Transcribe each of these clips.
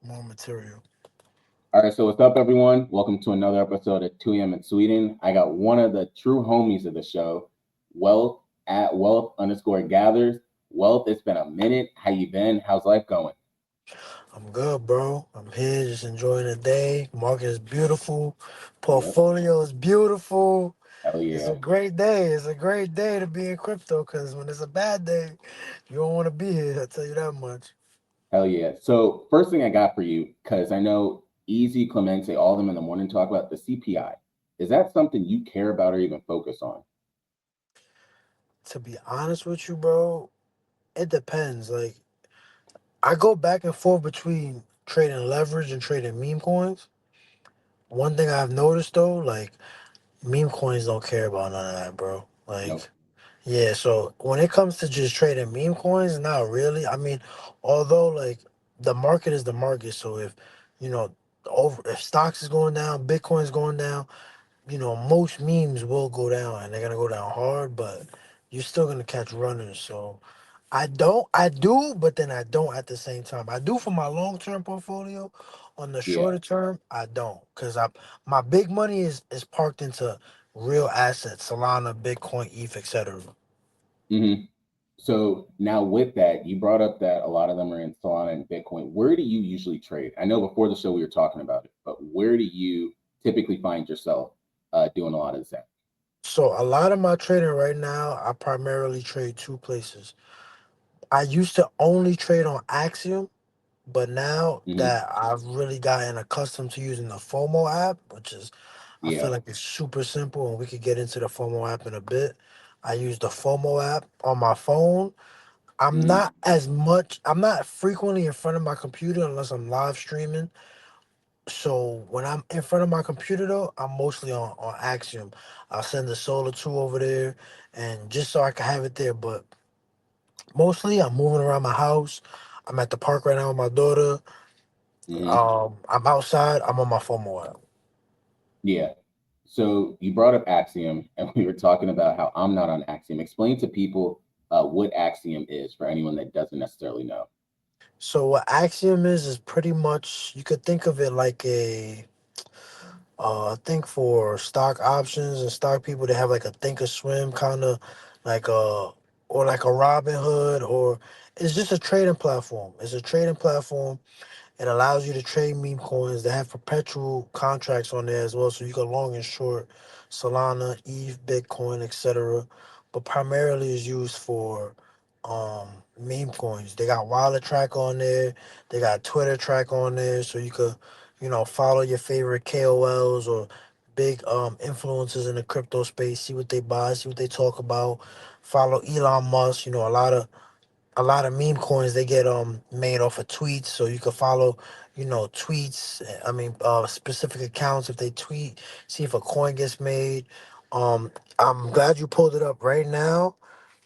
more material. All right, so what's up, everyone? Welcome to another episode of 2 a.m. in Sweden. I got one of the true homies of the show, Wealth at Wealth underscore gathers. Wealth, it's been a minute. How you been? How's life going? I'm good, bro. I'm here just enjoying the day. Market is beautiful. Yep. Portfolio is beautiful. Hell It's a yeah. great day. It's a great day to be in crypto because when it's a bad day, you don't want to be here. I'll tell you that much. Hell yeah. So first thing I got for you, because I know Easy, Clemente, all of them in the morning talk about the CPI. Is that something you care about or even focus on? To be honest with you, bro, it depends. Like, I go back and forth between trading leverage and trading meme coins. One thing I've noticed though, like, meme coins don't care about none of that, bro. Nope. Like, yeah, so when it comes to just trading meme coins, not really. I mean, although like the market is the market, so if you know over if stocks is going down, Bitcoin's going down, most memes will go down and they're gonna go down hard, but you're still gonna catch runners. So I do, but then I don't at the same time. I do for my long term portfolio. On the Yeah. shorter term, I don't, cause my big money is parked into real assets, Solana, Bitcoin, ETH, etc. hmm So now with that, you brought up that a lot of them are in Solana and Bitcoin. Where do you usually trade? I know before the show we were talking about it, but where do you typically find yourself doing a lot of this at? So a lot of my trading right now, I primarily trade two places. I used to only trade on Axiom, but now hmm that I've really gotten accustomed to using the FOMO app, which is I feel Yeah. like it's super simple, and we could get into the FOMO app in a bit. I use the FOMO app on my phone. hmm I'm not frequently in front of my computer unless I'm live streaming. So when I'm in front of my computer though, I'm mostly on Axiom. I'll send the Solar 2 over there and just so I can have it there. But mostly I'm moving around my house. I'm at the park right now with my daughter. hmm I'm outside, I'm on my phone more. Yeah. So you brought up Axiom, and we were talking about how I'm not on Axiom. Explain to people what Axiom is for anyone that doesn't necessarily know. So what Axiom is pretty much you could think of it like a I think for stock options and stock people they have like a think or swim kind of like a or like a Robinhood or it's just a trading platform. It's a trading platform. It allows you to trade meme coins. They have perpetual contracts on there as well, so you can long and short Solana, ETH, Bitcoin, etc. But primarily is used for meme coins. They got wallet track on there. They got Twitter track on there, so you could follow your favorite KOLs or big influencers in the crypto space. See what they buy, see what they talk about. Follow Elon Musk. A lot of meme coins they get made off of tweets, so you can follow tweets. I mean specific accounts if they tweet, see if a coin gets made. I'm glad you pulled it up right now.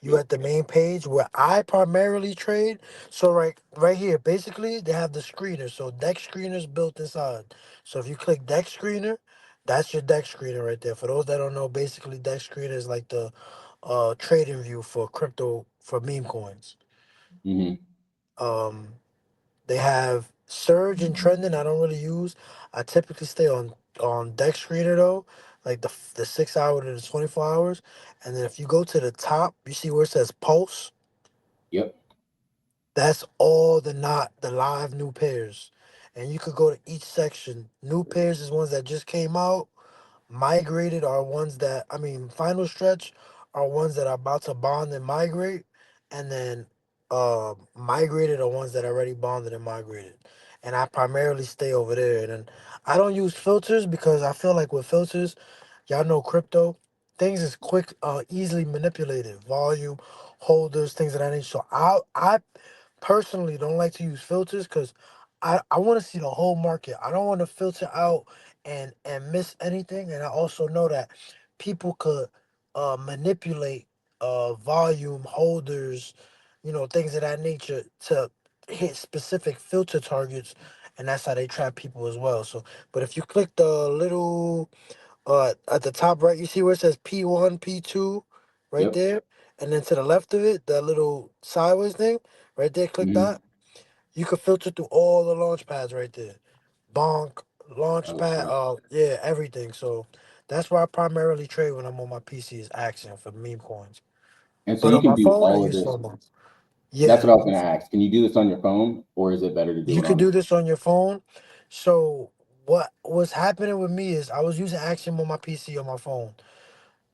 You Yep. at the main page where I primarily trade. So right here basically they have the screener, so deck screeners built inside. So if you click deck screener, that's your deck screener right there. For those that don't know, basically deck screener is like the trading view for crypto for meme coins. hmm um they have surge and trending. I don't really use. I typically stay on deck screener though, like the 6 hour to the 24 hours. And then if you go to the top, you see where it says pulse. Yep. That's all the not the live new pairs. And you could go to each section. New pairs is ones that just came out. Migrated are ones that final stretch are ones that are about to bond and migrate, and then migrated are ones that are already bonded and migrated. And I primarily stay over there. And then I don't use filters because I feel like with filters, y'all know crypto, things is quick, easily manipulated, volume, holders, things of that nature. So I personally don't like to use filters because I want to see the whole market. I don't want to filter out and miss anything. And I also know that people could manipulate volume holders, things of that nature to hit specific filter targets, and that's how they trap people as well. So, but if you click the little at the top right, you see where it says P1, P2, right Yep. there, and then to the left of it, that little sideways thing, right there. Click hmm that. You could filter through all the launch pads right there. Bonk, launch Oh pad, snap! yeah, everything. So that's why I primarily trade when I'm on my PC is Axiom for meme coins. And so But you on can my do phone, I all of use this. FOMO. That's Yeah, what I was going to ask. Can you do this on your phone, or is it better to do you it could on? do this on your phone. So what was happening with me is I was using Axiom on my PC on my phone.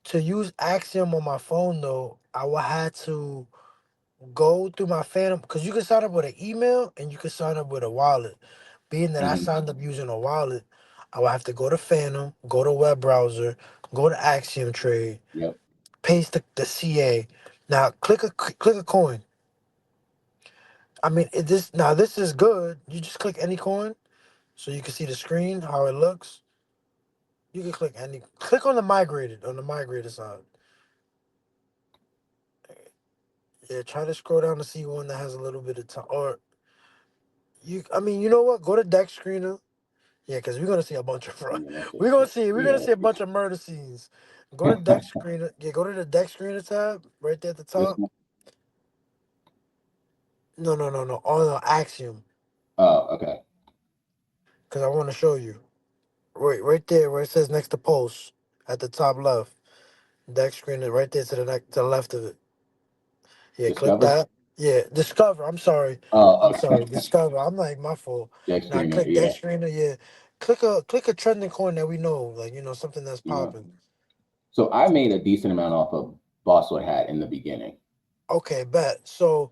To use Axiom on my phone though, I would have to go through my Phantom because you can sign up with an email and you can sign up with a wallet. Being that I Hmm. signed up using a wallet, I would have to go to Phantom, go to web browser, go to Axiom Trade, Yep. paste the CA. Now click a coin. I mean, this is good. You just click any coin so you can see the screen how it looks. You can click on the migrated side. Yeah, try to scroll down to see one that has a little bit of time. Or I mean, you know what? Go to deck screener. Yeah, because we're gonna see a bunch of Let me look at we're gonna Yeah. see a bunch of murder scenes. Go to deck screener. Yeah, go to the deck screener tab right there at the This top. one. No. On Axiom, Oh, okay. because I want to show you. Right there where it says next to post at the top left. Deck screener right there to the left of it. Yeah, click Discover. that. Yeah, discover. I'm sorry. Oh, I'm okay. sorry. Discover. I'm like my fault. Deck Now screener. click deck Yeah. screener. Yeah, click a trending coin that we know, like something that's Yeah. popping. So I made a decent amount off of Bosswood Hat in the beginning. Okay, bet. So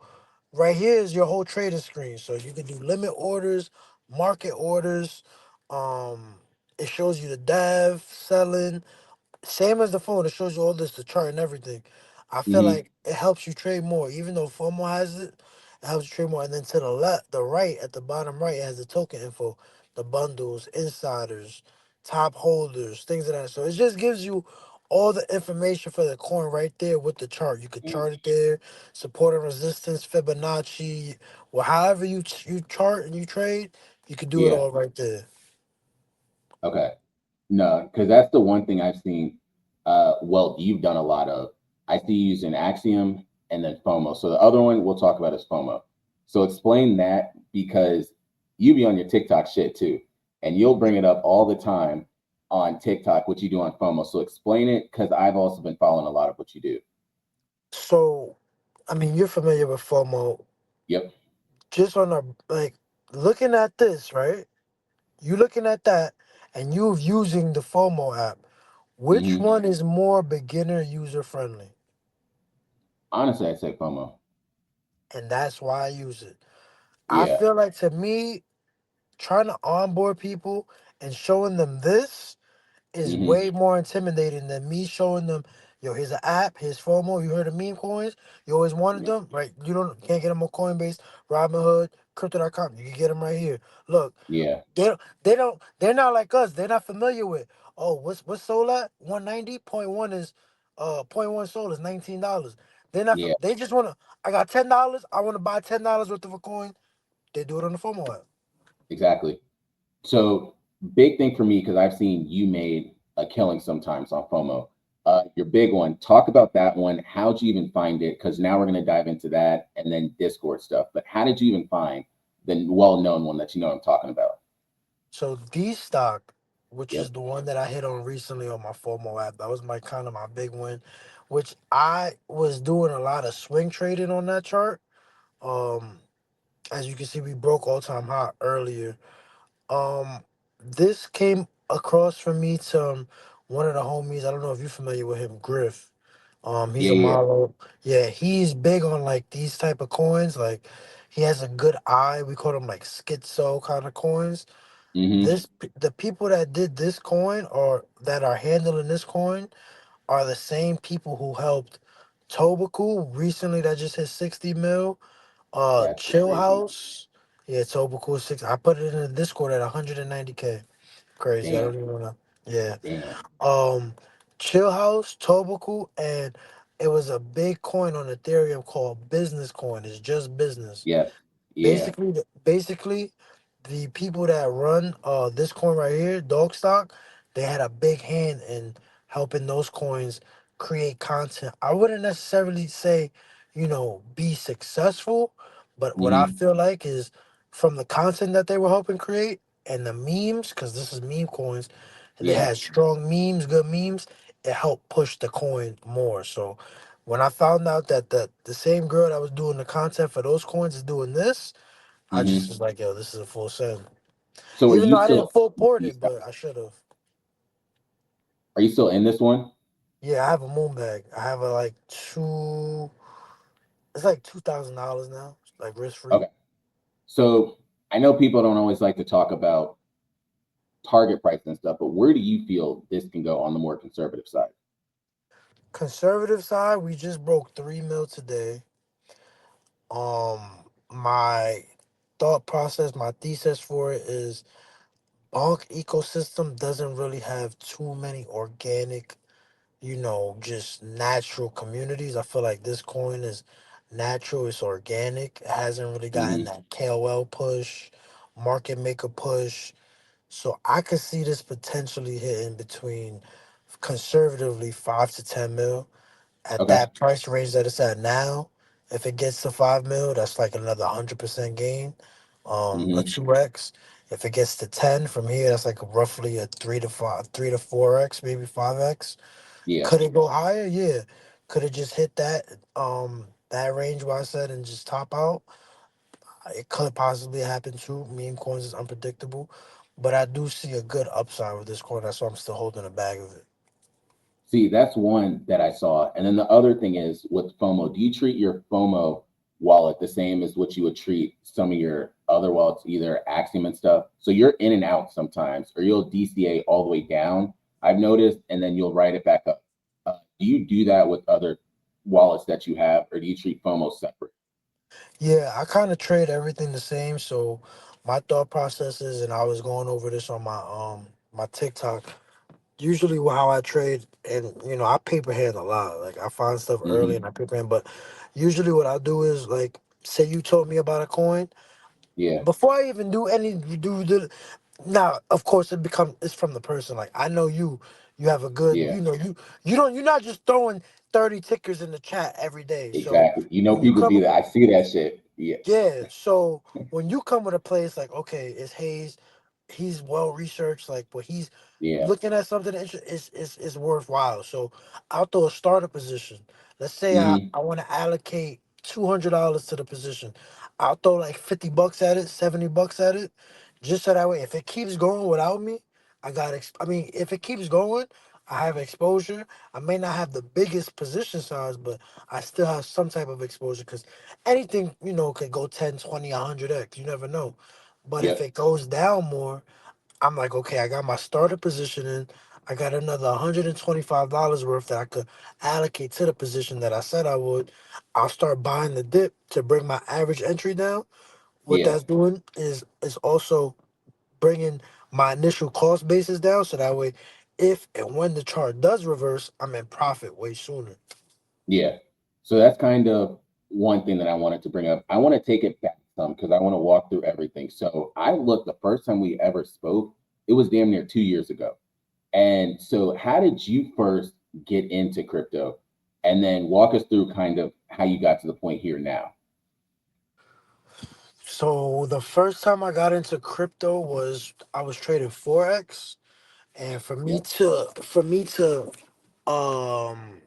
right here is your whole trading screen. So you can do limit orders, market orders. Um, it shows you the dev selling. Same as the phone, it shows you all this, the chart and everything. I feel Hmm. like it helps you trade more, even though FOMO has it. It helps you trade more. And then to the left, the right, at the bottom right, it has the token info, the bundles, insiders, top holders, things of that. So it just gives you all the information for the coin right there with the chart. You could Yeah. chart it there, support and resistance, Fibonacci, well, however you chart and you trade, you could do it Yeah. all right there. Okay. No, because that's the one thing I've seen. Well, you've done a lot of. I see you using Axiom and then FOMO. So the other one we'll talk about is FOMO. So explain that because you be on your TikTok shit too, and you'll bring it up all the time on TikTok, what you do on FOMO. So explain it because I've also been following a lot of what you do. So, I mean, you're familiar with FOMO. Yep. Just on a like looking at this, right? You looking at that and you using the FOMO app. Which Hmm. one is more beginner user friendly? Honestly, I say FOMO. And that's why I use it. I Yeah. feel like to me, trying to onboard people and showing them this is Hmm. way more intimidating than me showing them, yo, here's an app, here's FOMO, you heard of meme coins, you always wanted Yeah. them, right? You can't get them on Coinbase, Robinhood, Crypto.com. You can get them right here. Look, Yeah. they're not like us. They're not familiar with, oh, what's Sol at? 190.1 is point one Sol is $19. Yeah. They just wanna, I got $10, I wanna buy $10 worth of a coin. They do it on the FOMO app. Exactly. So big thing for me because I've seen you made a killing sometimes on FOMO. Your big one. Talk about that one. How'd you even find it? Because now we're going to dive into that and then Discord stuff. But how did you even find the well-known one that you know I'm talking about? So D stock, which is Yep. the one that I hit on recently on my FOMO app, that was my kind of my big win, which I was doing a lot of swing trading on that chart. Um, as you can see, we broke all time high earlier. Um, this came across from me to one of the homies. I don't know if you're familiar with him, Griff. He's Yeah. a Yeah. model. Yeah, he's big on like these type of coins. Like he has a good eye. We call them like schizo kind of coins. Mm-hmm. The people that did this coin or that are handling this coin are the same people who helped Tobaku recently that just hit 60 mil. That's Chill crazy. House. Yeah, Tobaku 6. I put it in the Discord at 190K. Crazy. I Damn. don't even wanna. Yeah. Damn. Um, Chill House, Tobaku, and it was a big coin on Ethereum called Business Coin. It's just business. Yep. Yeah. Basically, the people that run this coin right here, Dog Stock, they had a big hand in helping those coins create content. I wouldn't necessarily say, be successful, but what I Mm-hmm. feel like is from the content that they were helping create and the memes, because this is meme coins, and they Yeah. had strong memes, good memes. It helped push the coin more. So when I found out that the same girl that was doing the content for those coins is doing this, I just Hmm. was like, yo, this is a full send. So Even though I didn't full port it, but I should have. are you still in this one? Yeah, I have a moon bag. I have a like it's like $2,000 now, like risk free. Okay. So I know people don't always like to talk about target price and stuff, but where do you feel this can go on the more conservative side? Conservative side, we just broke 3 mil today. My thought process, my thesis for it is bonk ecosystem doesn't really have too many organic, just natural communities. I feel like this coin is natural, it's organic. It hasn't really gotten Hmm. that KOL push, market maker push. So I could see this potentially hitting between conservatively 5 to 10 mil at Okay. that price range that it's at now. If it gets to 5 mil, that's like another 100% gain, a Hmm. 2x. If it gets to 10 from here, that's like roughly a 3 to 4x, maybe 5x. Yeah. Could it go higher? Yeah. Could it just hit that range where I said and just top out? It could possibly happen too. Meme coins is unpredictable, but I do see a good upside with this coin. That's why I'm still holding a bag of it. See, that's one that I saw. And then the other thing is with FOMO, do you treat your FOMO wallet the same as what you would treat some of your other wallets, either Axiom and stuff? So you're in and out sometimes, or you'll DCA all the way down, I've noticed, and then you'll write it back up. Do you do that with other wallets that you have, or do you treat FOMO separate? Yeah, I kind of trade everything the same. So my thought process is, and I was going over this on my TikTok. Usually, how I trade, and I paper hand a lot. Like I find stuff early Hmm. and I paper hand. But usually, what I do is like, say you told me about a coin Yeah. before I even do any do the. Now, of course, it's from the person. Like I know you. You have a good. Yeah. You're not just throwing 30 tickers in the chat every day. So Exactly. You know, when you people come do that. I see that shit. Yeah. Yeah, so when you come with a place like, okay, it's Hayes, he's well researched, like, but he's Yeah. looking at something that is worthwhile. So I'll throw a starter position. Let's say Hmm. I want to allocate $200 to the position. I'll throw like $50 at it, $70 at it, just so that way if it keeps going without me, I mean, if it keeps going, I have exposure. I may not have the biggest position size, but I still have some type of exposure because anything, could go 10, 20, 100x. You never know. But if Yep. it goes down more, I'm like, okay, I got my starter position in. I got another $125 worth that I could allocate to the position that I said I would. I'll start buying the dip to bring my average entry down. What Yeah. that's doing is also bringing my initial cost basis down, so that way, if and when the chart does reverse, I'm in profit way sooner. Yeah. So that's kind of one thing that I wanted to bring up. I want to take it back some because I want to walk through everything. So I looked the first time we ever spoke, it was damn near 2 years ago. And so how did you first get into crypto? And then walk us through kind of how you got to the point here now. So the first time I got into crypto was I was trading forex, and Yep. for me to um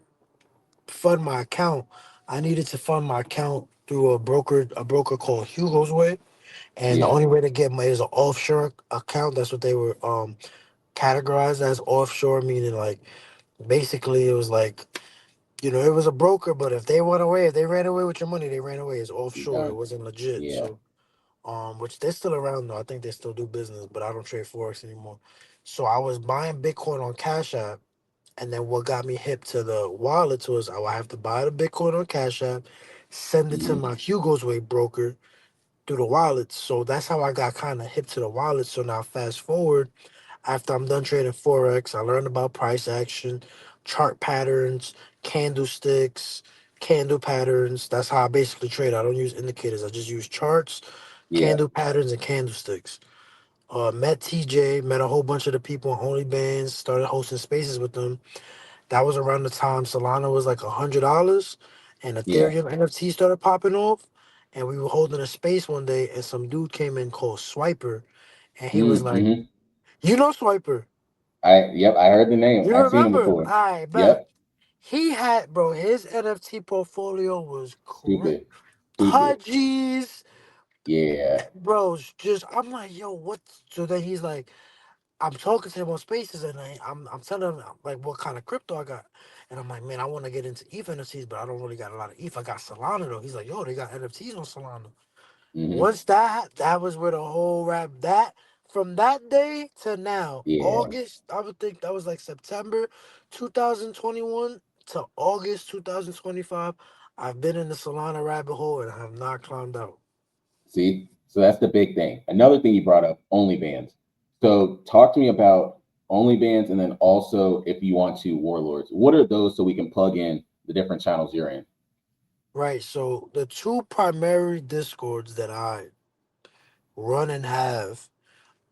fund my account, I needed to fund my account through a broker called Hugo's Way, and the Yeah. only way to get money is an offshore account. That's what they were categorized as, offshore, meaning like basically it was like, it was a broker, but if they ran away with your money, they ran away. It's You offshore. It done. wasn't legit. Yeah. So which they're still around though. I think they still do business, but I don't trade forex anymore. So I was buying Bitcoin on Cash App, and then what got me hip to the wallet was I would have to buy the Bitcoin on Cash App, send it to Hmm. my Hugo's Way broker through the wallet. So that's how I got kind of hip to the wallet. So now fast forward, after I'm done trading forex, I learned about price action, chart patterns, candlesticks, candle patterns. That's how I basically trade. I don't use indicators. I just use charts, Yeah. candle patterns, and candlesticks. Met TJ, met a whole bunch of the people on OnlyBans, started hosting spaces with them. That was around the time Solana was like $100 and Yeah. Ethereum NFT started popping off. and we were holding a space one day, and some dude came in called Swiper, and he was like, Mm-hmm. "You know Swiper? Yep, I heard the name. You I've seen him remember? before. I bet." Yep. He had, bro, his NFT portfolio was Stupid. Stupid. pudgies, Yeah. bro. Just I'm like, yo, what? So then he's like, I'm talking to him on Spaces, and I'm telling him like what kind of crypto I got, and I'm like, man, I want to get into ETH NFTs, but I don't really got a lot of ETH. I got Solana though. He's like, yo, they got NFTs on Solana. Hmm. Once that was where the whole rap that from that day to now, Yeah. August, I would think that was like September 2021 to August 2025. I've been in the Solana rabbit hole and I have not climbed out. See, so that's the big thing. Another thing you brought up, OnlyFans. So talk to me about OnlyFans, and then also, if you want to, Warlords. What are those so we can plug in the different channels you're in? Right. So the two primary discords that I run and have,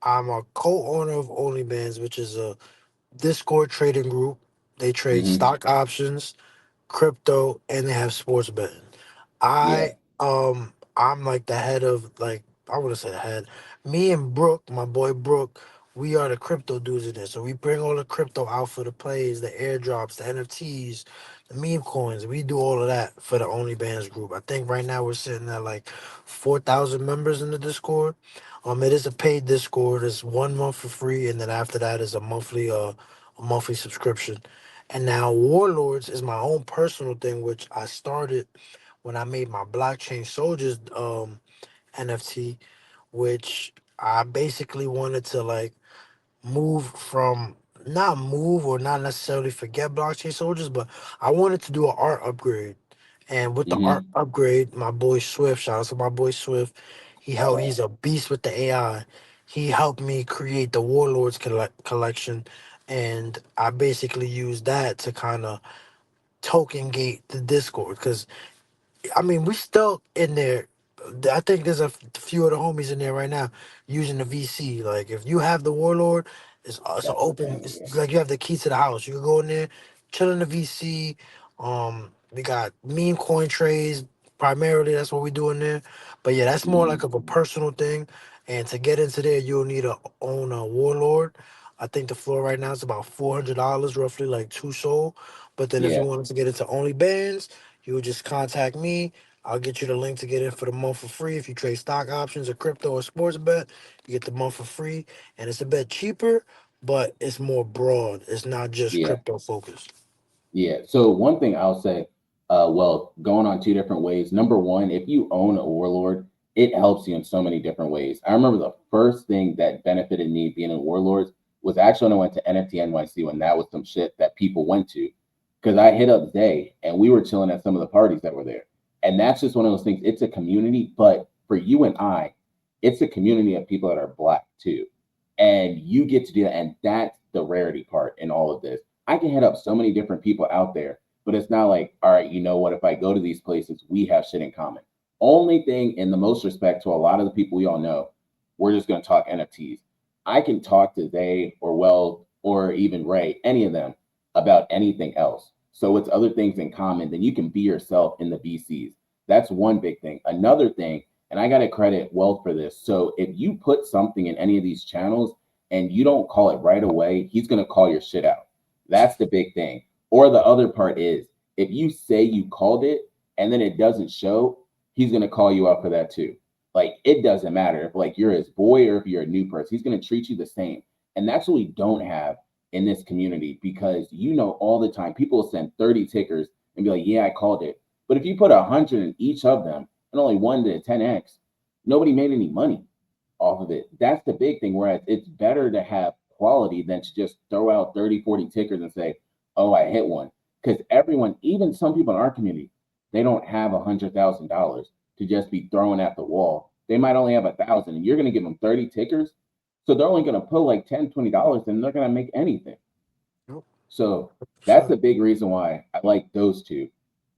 I'm a co-owner of OnlyFans, which is a Discord trading group. They trade Hmm. stock options, crypto, and they have sports betting. Yeah. I'm like the head of like I wouldn't say the head. Me and Brooke, my boy Brooke, we are the crypto dudes in there. So we bring all the crypto out for the plays, the airdrops, the NFTs, the meme coins. We do all of that for the OnlyFans group. I think right now we're sitting at like 4,000 members in the Discord. It is a paid Discord. It's 1 month for free, and then after that is a monthly subscription. And now Warlords is my own personal thing, which I started when I made my blockchain soldiers NFT, which I basically wanted to like move from not move or not necessarily forget blockchain soldiers, but I wanted to do an art upgrade. And with the art Hmm. upgrade, my boy Swift, shout out to my boy Swift, he's a beast with the AI. He helped me create the Warlords collection, and I basically used that to kind of token gate the Discord because I mean, we still in there. I think there's a few of the homies in there right now using the VC. Like, if you have the Warlord, it's an That's the open. thing. Yeah. It's like you have the key to the house. You can go in there, chill in the VC. We got meme coin trades. Primarily, that's what we do in there. But yeah, that's more like Hmm. of a personal thing. And to get into there, you'll need to own a Warlord. I think the floor right now is about $400, roughly like two soul. But then if you Yeah. wanted to get into only bands, you would just contact me. I'll get you the link to get in for the month for free. If you trade stock options or crypto or sports bet, you get the month for free. And it's a bit cheaper, but it's more broad. It's not just Yeah. crypto focused. Yeah. So one thing I'll say, well, going on two different ways. Number one, if you own a warlord, it helps you in so many different ways. I remember the first thing that benefited me being in warlords was actually when I went to NFT NYC, when that was some shit that people went to. Because I hit up Zay and we were chilling at some of the parties that were there. And that's just one of those things. It's a community, but for you and I, it's a community of people that are black too. And you get to do that. And that's the rarity part in all of this. I can hit up so many different people out there, but it's not like, all right, you know what? If I go to these places, we have shit in common. Only thing, in the most respect to a lot of the people we all know, we're just going to talk NFTs. I can talk to they or well or even Ray, any of them, about anything else. So it's other things in common. Then you can be yourself in the VCs. That's one big thing. Another thing, and I got to credit Wealth for this. So if you put something in any of these channels and you don't call it right away, he's going to call your shit out. That's the big thing. Or the other part is if you say you called it and then it doesn't show, he's gonna call you out for that too. Like it doesn't matter if like you're his boy or if you're a new person, he's gonna treat you the same. And that's what we don't have in this community because you know all the time people will send 30 tickers and be like, yeah, I called it. But if you put 100 in each of them and only one to 10x, nobody made any money off of it. That's the big thing. Whereas it's better to have quality than to just throw out 30, 40 tickers and say, oh, I hit one. Because everyone, even some people in our community, they don't have $100,000 to just be throwing at the wall. They might only have 1,000 and you're going to give them 30 tickers. So they're only going to put like $10, $20 and they're going to make anything. Nope. So that's the 100%. big reason why I like those two.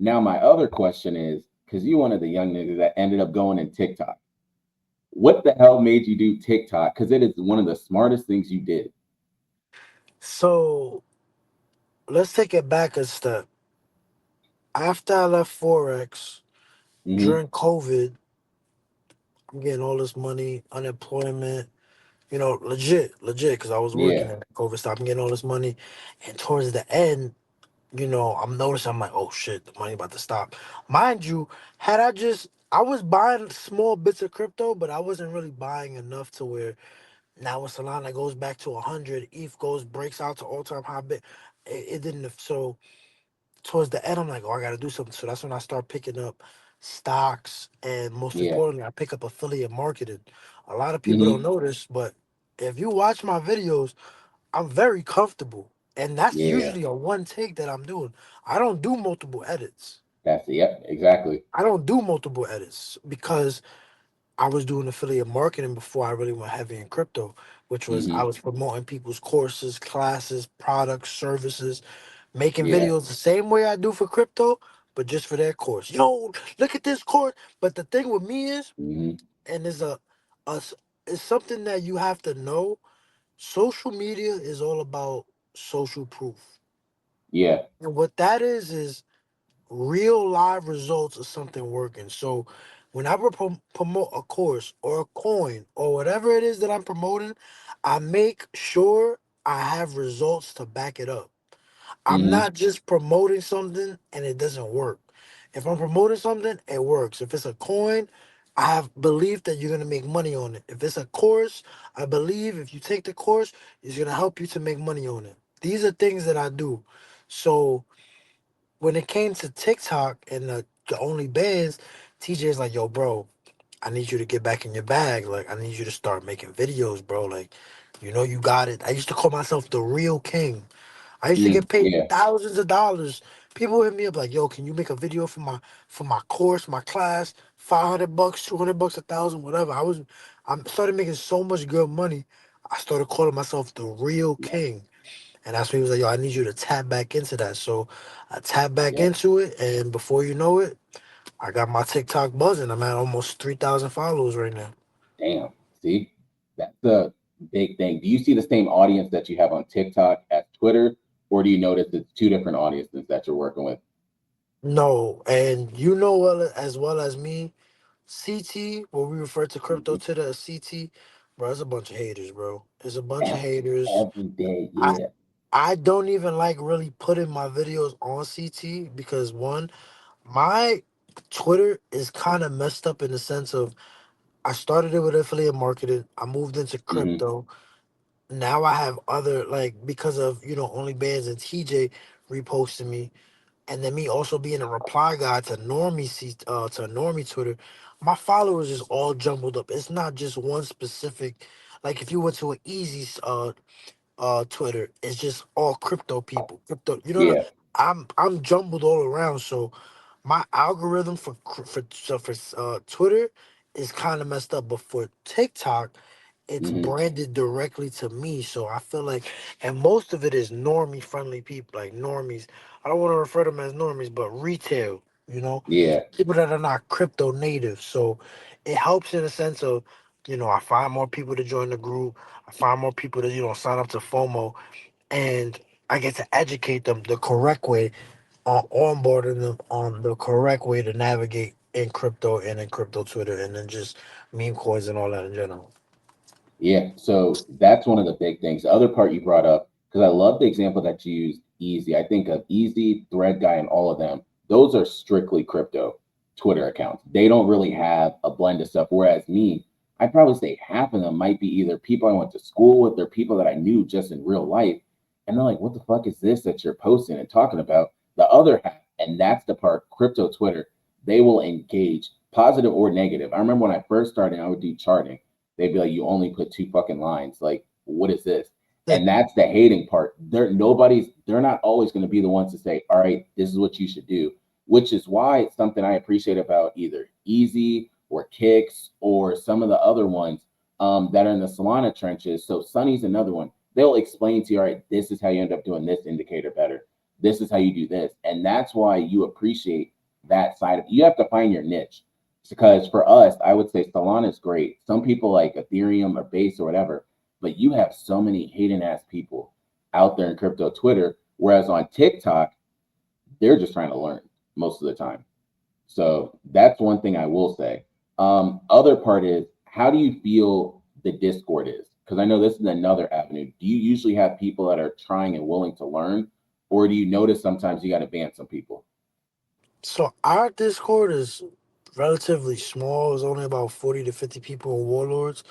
Now, my other question is because you one of the young niggas that ended up going in TikTok. What the hell made you do TikTok? Because it is one of the smartest things you did. So let's take it back a step. After I left Forex Hmm. during COVID, I'm getting all this money, unemployment, legit, because I was working Yeah. at COVID stop. I'm getting all this money. And towards the end, I'm noticing, I'm like, oh shit, the money about to stop. Mind you, I was buying small bits of crypto, but I wasn't really buying enough to where now when Solana goes back to 100, ETH breaks out to all time high bit. It didn't, so towards the end, I'm like, oh, I got to do something. So that's when I start picking up stocks, and most Yeah. importantly, I pick up affiliate marketing. A lot of people don't Hmm. notice, but if you watch my videos, I'm very comfortable, and that's Yeah. usually a one take that I'm doing. I don't do multiple edits. That's it. Yep. Exactly. I don't do multiple edits because I was doing affiliate marketing before I really went heavy in crypto, which was I Hmm. was promoting people's courses, classes, products, services, making Yeah. videos the same way I do for crypto, but just for their course. Yo, look at this course. But the thing with me is, Hmm. and a s- it's something that you have to know. Social media is all about social proof, Yeah. and what that is real live results of something working. So when I promote a course or a coin or whatever it is that I'm promoting, I make sure I have results to back it up. I'm Hmm. not just promoting something and it doesn't work. If I'm promoting something, it works. If it's a coin, I have belief that you're gonna make money on it. If it's a course, I believe if you take the course, it's gonna help you to make money on it. These are things that I do. So when it came to TikTok and the only bands, TJ's like, yo, bro, I need you to get back in your bag. Like, I need you to start making videos, bro. Like, you got it. I used to call myself the real king. I used to Mm. get paid Yeah. thousands of dollars. People hit me up like, "Yo, can you make a video for my course, my class? $500, $200, 1,000, whatever." I started making so much good money. I started calling myself the real Yep. king, and that's when he was like, "Yo, I need you to tap back into that." So I tapped back Yep. into it, and before you know it, I got my TikTok buzzing. I'm at almost 3,000 followers right now. Damn. See, that's the big thing. Do you see the same audience that you have on TikTok at Twitter, or do you notice it's two different audiences that you're working with? No, and well as me. CT, what we refer to crypto Mhm. to the CT, bro, it's a bunch of haters, bro. It's a bunch of Ev- haters. Every day. I Yeah. I don't even like really putting my videos on CT because one, my Twitter is kind of messed up in the sense of I started it with affiliate marketing. I moved into Hmm. crypto. Now I have other because of OnlyBans and TJ reposting me, and then me also being a reply guy to normie Twitter, my followers is all jumbled up. It's not just one specific. Like if you went to an easy Twitter, it's just all crypto people. Crypto, Yeah. I'm jumbled all around. So my algorithm for Twitter is kind of messed up, but for TikTok, it's Hmm. branded directly to me. So I feel like, and most of it is normie friendly people, like normies. I don't want to refer to them as normies, but retail, Yeah. people that are not crypto native. So it helps in a sense of, I find more people to join the group. I find more people to, sign up to FOMO, and I get to educate them the correct way, on onboarding them on the correct way to navigate in crypto and in crypto Twitter and then just meme coins and all that in general. Yeah, so that's one of the big things. The other part you brought up, because I love the example that you used, Easy. I think of Easy, Thread Guy, and all of them. Those are strictly crypto Twitter accounts. They don't really have a blend of stuff. Whereas me, I'd probably say half of them might be either people I went to school with or people that I knew just in real life. And they're like, what the fuck is this that you're posting and talking about? The other half, and that's the part, crypto Twitter, they will engage positive or negative. I remember when I first started, I would do charting. They'd be like, you only put two fucking lines. Like, what is this? And that's the hating part. They're not always going to be the ones to say, all right, this is what you should do, which is why it's something I appreciate about either Easy or Kicks or some of the other ones that are in the Solana trenches. So Sunny's another one. They'll explain to you, all right, this is how you end up doing this indicator better. This is how you do this. And that's why you appreciate that side of it. You have to find your niche because for us, I would say Solana is great. Some people like Ethereum or Base or whatever, but you have so many hating ass people out there in crypto Twitter. Whereas on TikTok, they're just trying to learn most of the time. So that's one thing I will say. Other part is, how do you feel the Discord is? Because I know this is another avenue. Do you usually have people that are trying and willing to learn, or do you notice sometimes you got to ban some people? So our Discord is relatively small. It's only about 40 to 50 people in Warlords.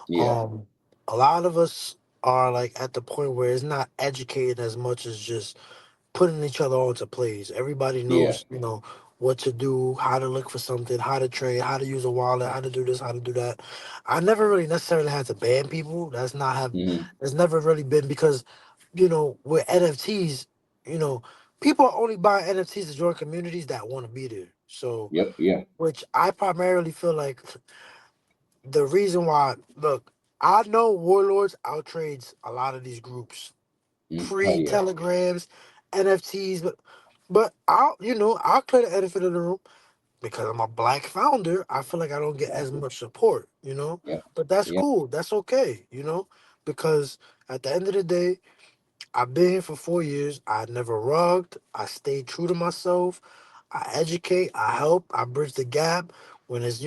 Yeah, Um, a lot of us are like at the point where it's not educated as much as just putting each other onto plays. Everybody yeah, knows, what to do, how to look for something, how to trade, how to use a wallet, how to do this, how to do that. I never really necessarily had to ban people. hmm, That's never really been because, with NFTs, you know, people are only buying NFTs to join communities that want to be there. So, yep, yeah, which I primarily feel like the reason why, look, I know Warlords outtrades a lot of these groups hell pre yeah, telegrams, NFTs, but I'll clear the elephant in the room because I'm a black founder. I feel like I don't get as exactly, much support, yep, but that's yep, cool. That's okay, because at the end of the day, I've been here for 4 years. I never rugged. I stayed true to myself. I educate. I help. I bridge the gap when it's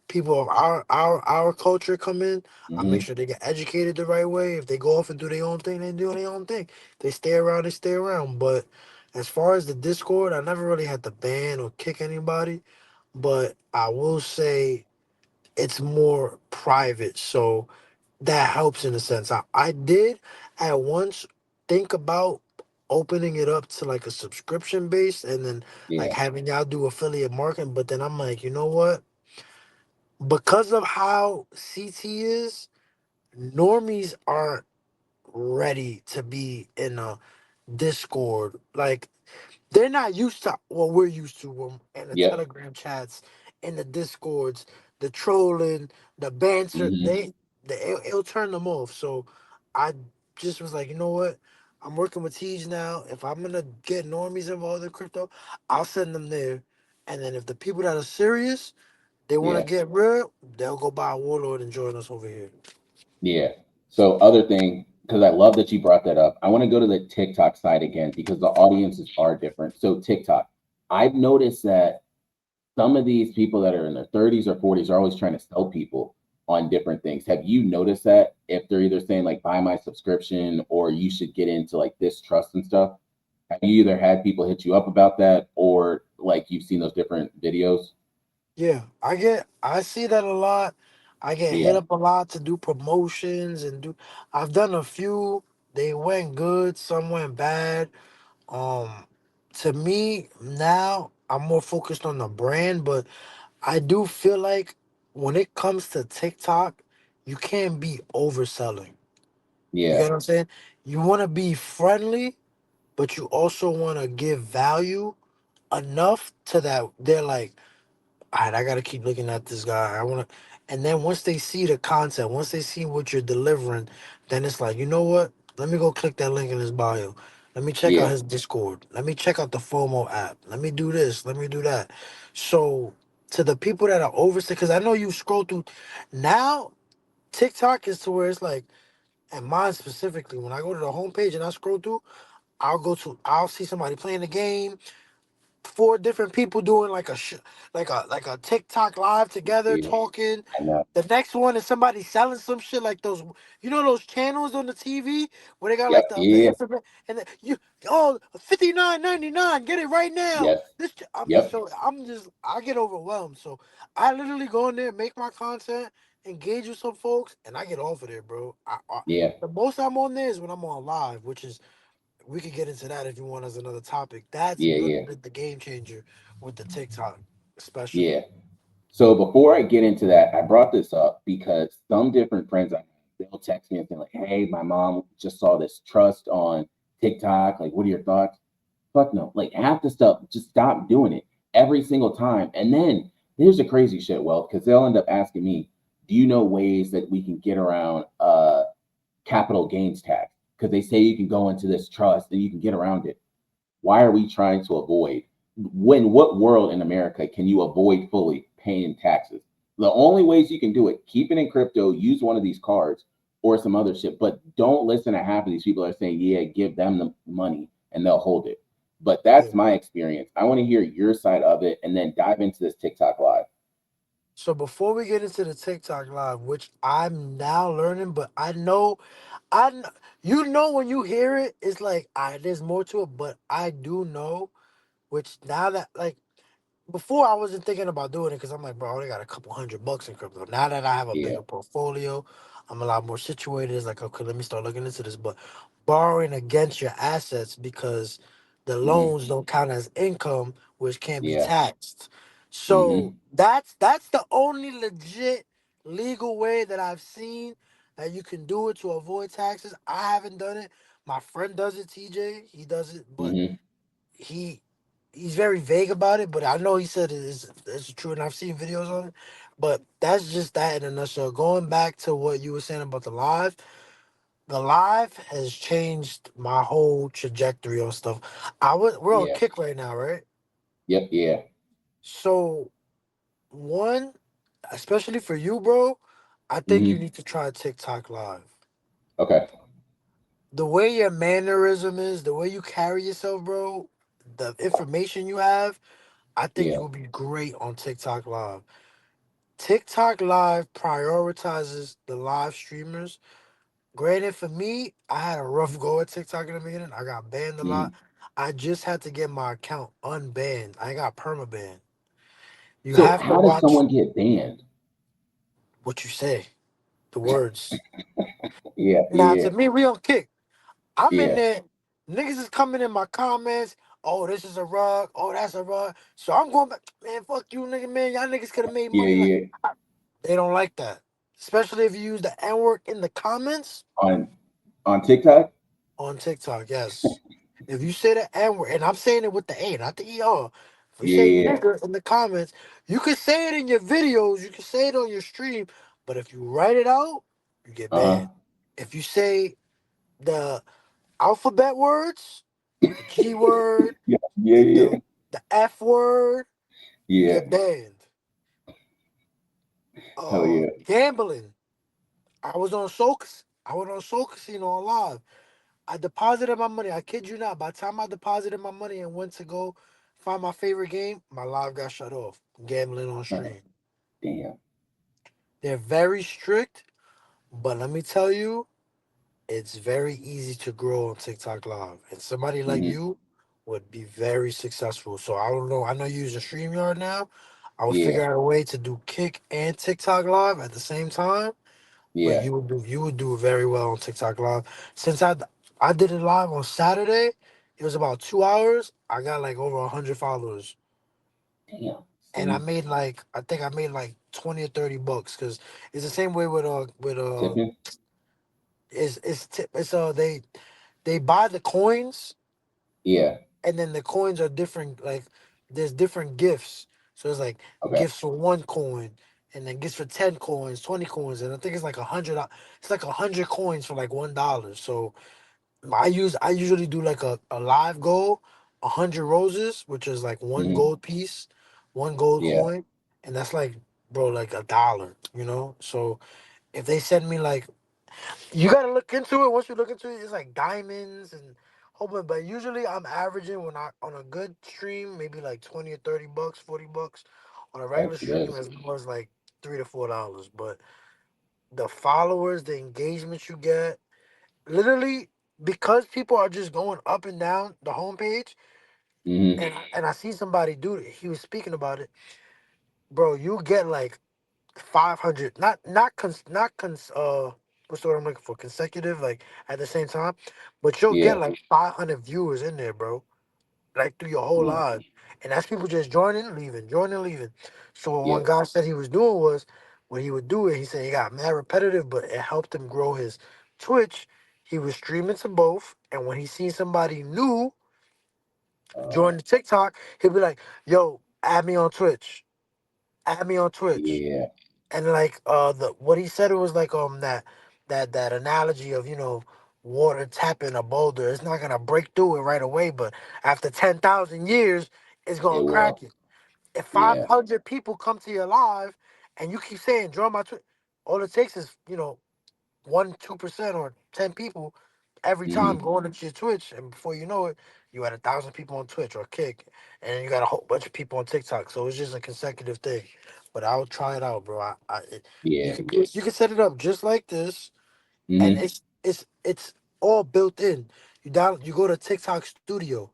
people of our culture come in. I make hmm, sure they get educated the right way. If they go off and do their own thing, they do their own thing. They stay around. They stay around. But as far as the Discord, I never really had to ban or kick anybody. But I will say it's more private. So that helps in a sense. I did at once think about opening it up to like a subscription base and then like yeah, having y'all do affiliate marketing, but then I'm like, you know what? Because of how CT is, normies aren't ready to be in a Discord. Like they're not used to what we're used to in the yep, Telegram chats, in the Discords, the trolling, the banter. hmm, It'll turn them off. So I just was like, you know what? I'm working with Teej now. If I'm gonna get normies involved in crypto, I'll send them there. And then if the people that are serious, they want to yeah, get real, they'll go buy a Warlord and join us over here. yeah. So other thing, because I love that you brought that up, I want to go to the TikTok side again because the audiences are different. So TikTok, I've noticed that some of these people that are in their 30s or 40s are always trying to sell people on different things. Have you noticed that if they're either saying like buy my subscription or you should get into like this trust and stuff? Have you either had people hit you up about that or like you've seen those different videos? Yeah, I see that a lot. I get hit Yeah, up a lot to do promotions and do. I've done a few. They went good. Some went bad. Um, to me now, I'm more focused on the brand, but I do feel like when it comes to TikTok, you can't be overselling. You yeah, get what I'm saying? You want to be friendly, but you also want to give value enough to that they're like, all right, I gotta keep looking at this guy. I wanna, and then once they see the content, once they see what you're delivering, then it's like, you know what? Let me go click that link in his bio. Let me check out yeah, his Discord. Let me check out the FOMO app. Let me do this. Let me do that. So to the people that are overseas, because I know you scroll through now, TikTok is to where it's like, and mine specifically, when I go to the homepage and I scroll through, I'll see somebody playing the game, four different people doing like a TikTok live together yeah. talking. I know. The next one is somebody selling some shit like those, those channels on the TV where they got Yep. like the Yeah. infrared and you oh 59.99, get it right now. Yes. Yep. I get overwhelmed. So I literally go in there, make my content, engage with some folks, and I get off of there, bro. Yeah. The most I'm on there is when I'm on live, which is we could get into that if you want as another topic. That's Yeah. really Yeah. been the game changer with the TikTok, Yeah. especially. So before I get into that, I brought this up because some different friends I have, they'll text me and say like, "Hey, my mom just saw this trust on TikTok. Like, what are your thoughts?" Fuck no. Like half the stuff, just stop doing it every single time. And then here's the crazy shit, well, because they'll end up asking me, "Do you know ways that we can get around capital gains tax?" Because they say you can go into this trust and you can get around it. Why are we trying to avoid? When what world in America can you avoid fully paying taxes? The only ways you can do it, keep it in crypto, use one of these cards or some other shit, but don't listen to half of these people that are saying, yeah, give them the money and they'll hold it. But Yeah. that's my experience. I want to hear your side of it and then dive into this TikTok live. So before we get into the TikTok live, which I'm now learning, but I know, I kn- you know when you hear it, it's like there's more to it. But I do know, which now that like before I wasn't thinking about doing it because I'm like, bro, I only got a couple $100 in crypto. Now that I have a Yeah. bigger portfolio, I'm a lot more situated. It's like, okay, let me start looking into this. But borrowing against your assets because the Hmm. loans don't count as income, which can't be Yeah. taxed. So Hmm. that's the only legit legal way that I've seen that you can do it to avoid taxes. I haven't done it. My friend does it, TJ. He does it, but Hmm. he he's very vague about it, but I know he said it's true, and I've seen videos on it. But that's just that in a nutshell. Going back to what you were saying about the live has changed my whole trajectory on stuff. We're on Yeah. Kick right now, right? Yep. Yeah. So one, especially for you, bro, I think you Hmm. need to try TikTok live. Okay. The way your mannerism is, the way you carry yourself, bro, the information you have, I think you Yeah. will be great on TikTok live. TikTok Live prioritizes the live streamers. Granted, for me, I had a rough go at TikTok in the beginning. I got banned a lot. Hmm. I just had to get my account unbanned. I got permabanned. You So have to how does watch someone get banned? what you say, the words. Yeah. Now, Yeah. to me, we don't kick. I'm in Yeah. there. Niggas is coming in my comments. Oh, this is a rug. Oh, that's a rug. So I'm going back. Man, fuck you, nigga, man. Y'all niggas could have made Yeah. money. Like, Yeah. they don't like that. Especially if you use the N word in the comments. On TikTok. On TikTok, yes. If you say the N word, and I'm saying it with the A, not the ER. If you Yeah. say Yeah. nigger in the comments, you can say it in your videos, you can say it on your stream, but if you write it out, you get Uh banned. huh. If you say the alphabet words, the G word, Yeah. Yeah. Yeah. the F word, you Yeah. get banned. Hell yeah. Gambling. I went on Soul Casino on live. I deposited my money. I kid you not. By the time I deposited my money and went to go find my favorite game, my live got shut off. Gambling on stream. Damn. They're very strict, but let me tell you, it's very easy to grow on TikTok Live. And somebody like Hmm. you would be very successful. So I don't know. I know you're using StreamYard now. I would Yeah. figure out a way to do Kick and TikTok Live at the same time. But Yeah. you would do very well on TikTok Live. Since I did it live on Saturday, it was about 2 hours. I got like over 100 followers, Damn. and I See, made like I think I made like $20 or $30 because it's the same way with tipping. it's they buy the coins Yeah. and then the coins are different. Like there's different gifts, so it's like Okay. gifts for 1 coin. And then gifts for 10 coins, 20 coins, and I think it's like 100. It's like 100 coins for like $1. So I usually do like a live goal, 100 roses, which is like one Hmm. gold piece, one gold Yeah. coin, and that's like bro like $1, you know. So if they send me like, you gotta look into it. Once you look into it, it's like diamonds and whole bunch. But usually I'm averaging when I on a good stream maybe like $20 or $30, $40 on a regular That's stream good. as low as like $3 to $4. But the followers, the engagement you get literally because people are just going up and down the homepage, Hmm. and I see somebody do it. He was speaking about it, bro. You get like 500, what's the word I'm looking for? Consecutive, like at the same time, but you'll get Yeah. like 500 viewers in there, bro. Like through your whole Damn. live, and that's people just joining, leaving, joining, leaving. So what one Yep. guy said he was doing was when he would do it, he said he got mad repetitive, but it helped him grow his Twitch. He was streaming to both, and when he seen somebody new Uh, join the TikTok, he'd be like, "Yo, add me on Twitch, add me on Twitch." yeah. And like the what he said, it was like that analogy of water tapping a boulder. It's not gonna break through it right away, but after 10,000 years, it's It gonna crack will. it. If Yeah. 500 people come to your live and you keep saying join my Twitch, all it takes is 1, 2% or 10 people. every time Hmm. going into your Twitch, and before you know it, you had 1,000 people on Twitch or Kick, and then you got a whole bunch of people on TikTok. So it's just a consecutive thing. But I'll try it out, bro. You Yeah. can you can set it up just like this, and Hmm. it's all built in. You go to TikTok Studio,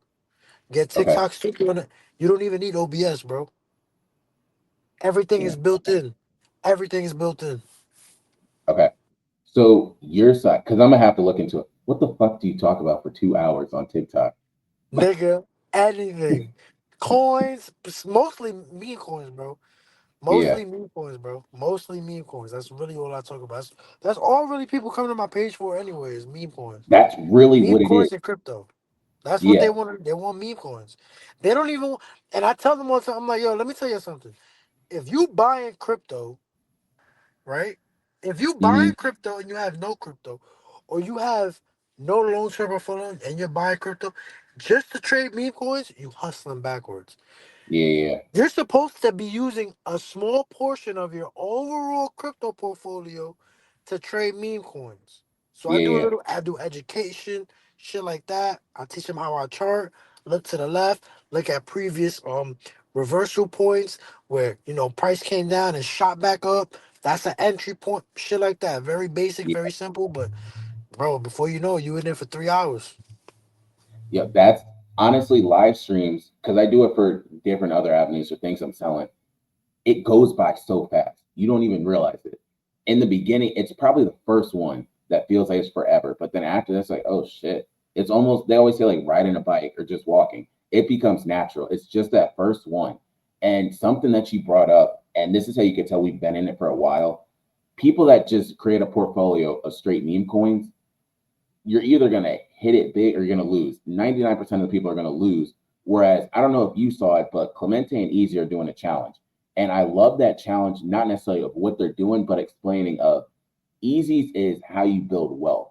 get Okay. TikTok Studio, and you don't even need OBS, bro. Everything Yeah. is built in. Everything is built in. Okay. So your side, because I'm gonna have to look into it. What the fuck do you talk about for 2 hours on TikTok? Nigga, anything. Coins, mostly meme coins, bro. Yeah, Mostly meme coins, bro. Mostly meme coins. That's really all I talk about. That's all really people come to my page for anyways, meme coins. that's really Meme what it is. coins and crypto. That's what they Yeah. want. They want meme coins. They don't even, and I tell them all the time, I'm like, yo, let me tell you something. If you buying crypto, right? If you Hmm. buying crypto and you have no crypto, or you have no long term portfolio and you're buying crypto just to trade meme coins, you hustling backwards. Yeah, yeah, You're supposed to be using a small portion of your overall crypto portfolio to trade meme coins. So yeah, yeah. I do education, shit like that. I teach them how I chart, look to the left, look at previous reversal points where price came down and shot back up. That's an entry point, shit like that. Very basic, Yeah. very simple, but bro, before you know it, you in there for 3 hours. Yeah, that's honestly live streams because I do it for different other avenues or things I'm selling. It goes by so fast. You don't even realize it. In the beginning, it's probably the first one that feels like it's forever. But then after that's like, oh shit. It's almost, they always say like riding a bike or just walking. It becomes natural. It's just that first one. And something that you brought up, and this is how you can tell we've been in it for a while. People that just create a portfolio of straight meme coins, you're either going to hit it big or you're going to lose. 99% of the people are going to lose. Whereas, I don't know if you saw it, but Clemente and Easy are doing a challenge. And I love that challenge, not necessarily of what they're doing, but explaining of Easy's is how you build wealth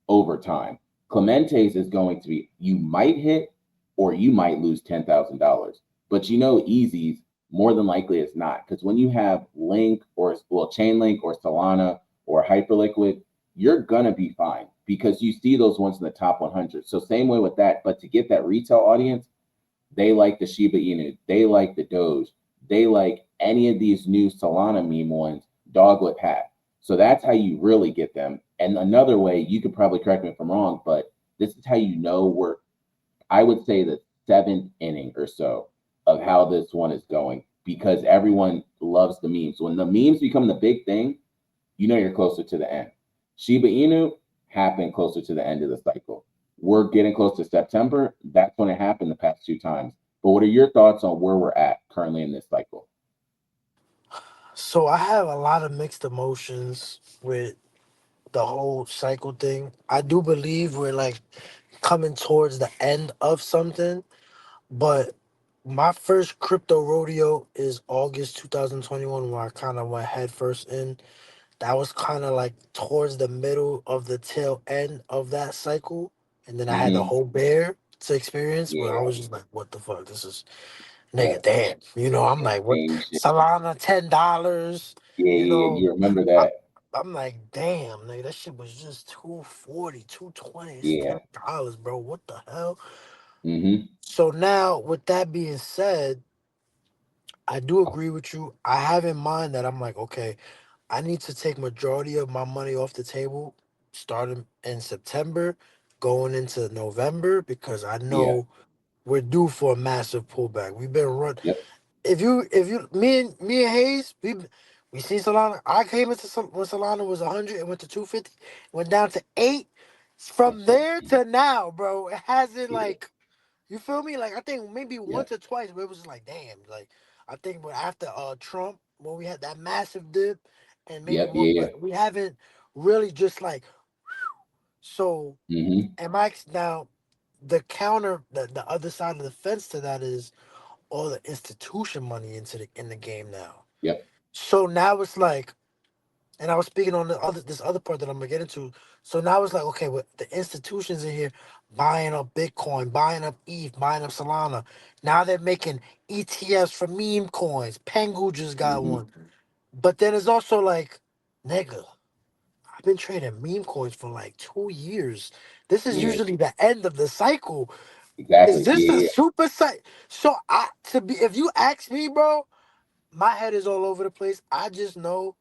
over time. Clemente's is going to be you might hit or you might lose $10,000. But Easy's more than likely it's not. Because when you have Link or, well, Chainlink or Solana or Hyperliquid, you're going to be fine because you see those ones in the top 100. So, same way with that. But to get that retail audience, they like the Shiba Inu, they like the Doge, they like any of these new Solana meme ones, Doglet Hat. So that's how you really get them. And another way, you could probably correct me if I'm wrong, but this is how you know we're, I would say, the seventh inning or so of how this one is going because everyone loves the memes. When the memes become the big thing, you know you're closer to the end. Shiba Inu happened closer to the end of the cycle. We're getting close to September. That's when it happened the past 2 times. But what are your thoughts on where we're at currently in this cycle? So I have a lot of mixed emotions with the whole cycle thing. I do believe we're like coming towards the end of something, but my first crypto rodeo is August 2021, where I kind of went head first in. That was kind of like towards the middle of the tail end of that cycle. And then I had the Mm-hmm. whole bear to experience where I Yeah, was just like, what the fuck? This is nigga, that's damn. I'm like, what? insane shit. Solana, $10. Yeah, You yeah, know, you remember I, that? I'm like, damn, nigga, that shit was just 240, 220. It's Yeah. $10, bro. What the hell? Mm-hmm. So now, with that being said, I do agree with you. I have in mind that I'm like, okay, I need to take majority of my money off the table starting in September, going into November, because I Yeah. know we're due for a massive pullback. We've been run. Yep. If you me and Hayes, we seen Solana. I came into some when Solana was 100 and went to 250, went down to 8. That's From so there crazy. to now, bro, it hasn't Yeah. like you feel me? Like I think maybe Yep. once or twice, but it was just like damn. Like I think after Trump, when we had that massive dip, and maybe Yep. one, Yeah. but we haven't really just like so. Yeah. Mm-hmm. Am I now the counter the other side of the fence to that is all the institution money into the game now. Yep. So now it's like, and I was speaking on this other part that I'm gonna get into. So now it's like, okay, with the institutions in here buying up Bitcoin, buying up ETH, buying up Solana. Now they're making ETFs for meme coins. Pengu just got Mm-hmm. one. But then it's also like, nigga, I've been trading meme coins for like 2 years. This is Yeah, usually the end of the cycle. Is exactly. this a Yeah, super site? So I to be if you ask me, bro, my head is all over the place. I just know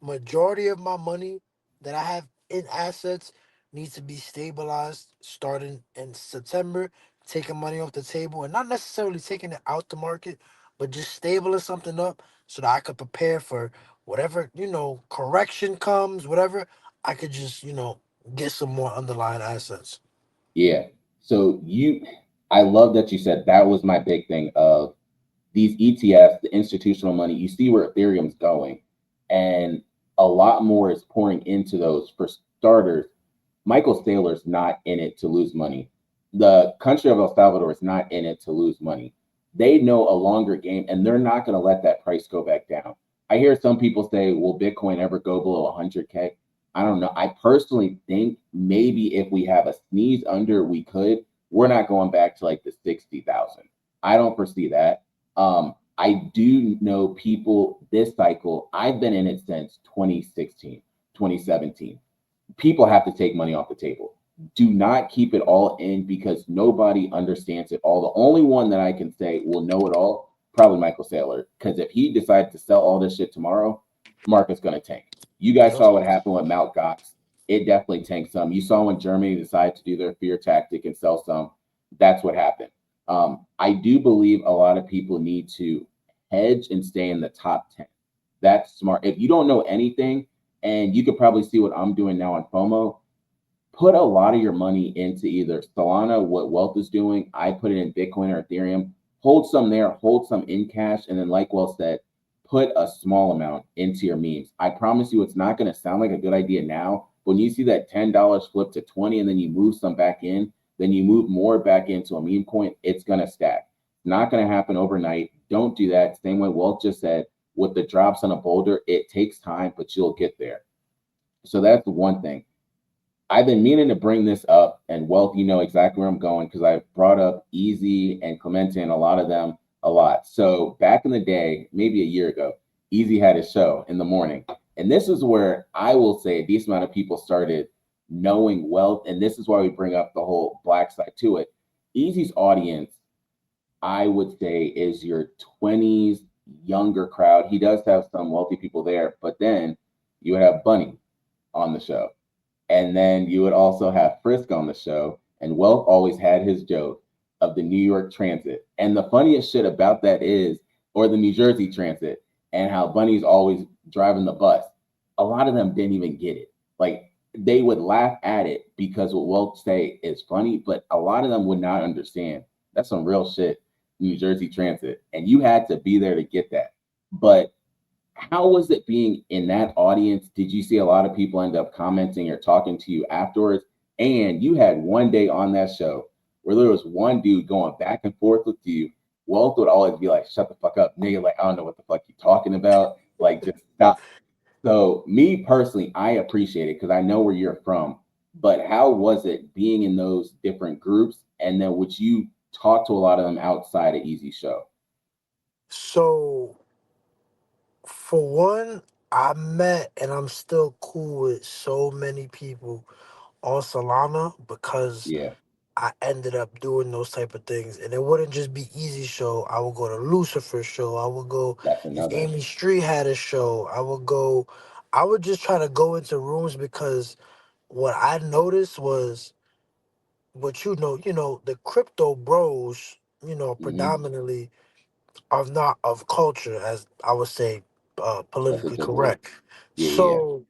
majority of my money that I have in assets needs to be stabilized starting in September, taking money off the table and not necessarily taking it out the market, but just stabling something up so that I could prepare for whatever, correction comes, whatever, I could just, get some more underlying assets. yeah. So I love that you said that was my big thing of these ETFs, the institutional money. You see where Ethereum's going, and a lot more is pouring into those. For starters, Michael Saylor's not in it to lose money. The country of El Salvador is not in it to lose money. They know a longer game, and they're not going to let that price go back down. I hear some people say, "Will Bitcoin ever go below 100K?" I don't know. I personally think maybe if we have a sneeze under, we could. We're not going back to like the 60,000. I don't foresee that. I do know people this cycle. I've been in it since 2016, 2017. People have to take money off the table. Do not keep it all in because nobody understands it all. The only one that I can say will know it all, probably Michael Saylor. Because if he decides to sell all this shit tomorrow, market's going to tank. You guys Yep. saw what happened with Mt. Gox. It definitely tanked some. You saw when Germany decided to do their fear tactic and sell some. That's what happened. I do believe a lot of people need to hedge and stay in the top 10. That's smart. If you don't know anything, and you could probably see what I'm doing now on FOMO, put a lot of your money into either Solana, what Wealth is doing. I put it in Bitcoin or Ethereum. Hold some there, hold some in cash, and then, like Wealth said, put a small amount into your memes. I promise you, it's not going to sound like a good idea now. When you see that $10 flip to 20, and then you move some back in, then you move more back into a meme coin, it's going to stack. Not going to happen overnight. Don't do that. Same way Wealth just said with the drops on a boulder, it takes time, but you'll get there. So that's the one thing. I've been meaning to bring this up, and Wealth, you know exactly where I'm going because I brought up Easy and Clemente and a lot of them a lot. So back in the day, maybe a year ago, Easy had a show in the morning. And this is where I will say a decent amount of people started knowing Wealth. And this is why we bring up the whole black side to it. Easy's audience, I would say, is your 20s younger crowd. He does have some wealthy people there, but then you would have Bunny on the show. And then you would also have Frisk on the show, and Wealth always had his joke of the New York Transit. And the funniest shit about that is, or the New Jersey Transit, and how Bunny's always driving the bus. A lot of them didn't even get it. Like they would laugh at it because what Wealth say is funny, but a lot of them would not understand. That's some real shit, New Jersey Transit, and you had to be there to get that. But how was it being in that audience? Did you see a lot of people end up commenting or talking to you afterwards? And you had one day on that show where there was one dude going back and forth with you. Wealth would always be like, "Shut the fuck up, nigga. Like, I don't know what the fuck you talking about. Like, just stop." So, me personally, I appreciate it because I know where you're from. But how was it being in those different groups? And then would you talk to a lot of them outside of Easy Show? So, for one, I met and I'm still cool with so many people on Solana because Yeah, I ended up doing those type of things. And it wouldn't just be Easy Show. I would go to Lucifer's show. I would go, that's if another. Amy Street had a show, I would just try to go into rooms because what I noticed was what the crypto bros, Hmm. predominantly are not of culture, as I would say, That's a politically good word. correct. Yeah, yeah, So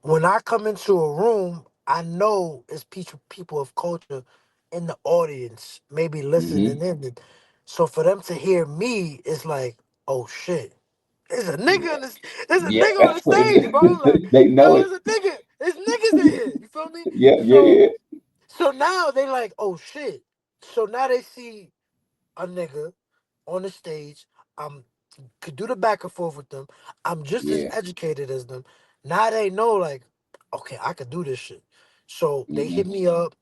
when I come into a room, I know it's people of culture in the audience, maybe yeah. listening in. And so for them to hear me, it's like, oh shit, Yeah. there's a Yeah. nigga on the stage, bro. Like, They know yo, it. there's a nigga, there's niggas in here. You feel me? Yeah, yeah, So yeah. so now they like, oh shit. So now they see a nigga on the stage. I'm could do the back and forth with them. I'm just as Yeah. educated as them. Now they know like, okay, I could do this shit. So they hit Hmm. me up.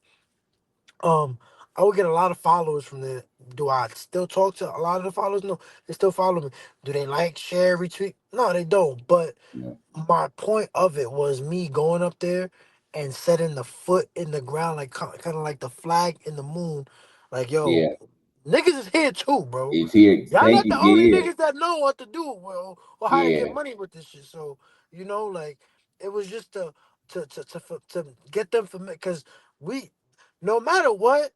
Um, I would get a lot of followers from there. Do I still talk to a lot of the followers? No, they still follow me. Do they like, share, retweet? No, they don't. But Yeah, my point of it was me going up there and setting the foot in the ground, like kind of like the flag in the moon. Like, yo, yeah. niggas is here too, bro. It's here. Y'all Thank not you. the only Yeah, niggas that know what to do, well, or how to get yeah, money with this shit. So, like it was just to get them for me, because we, no matter what,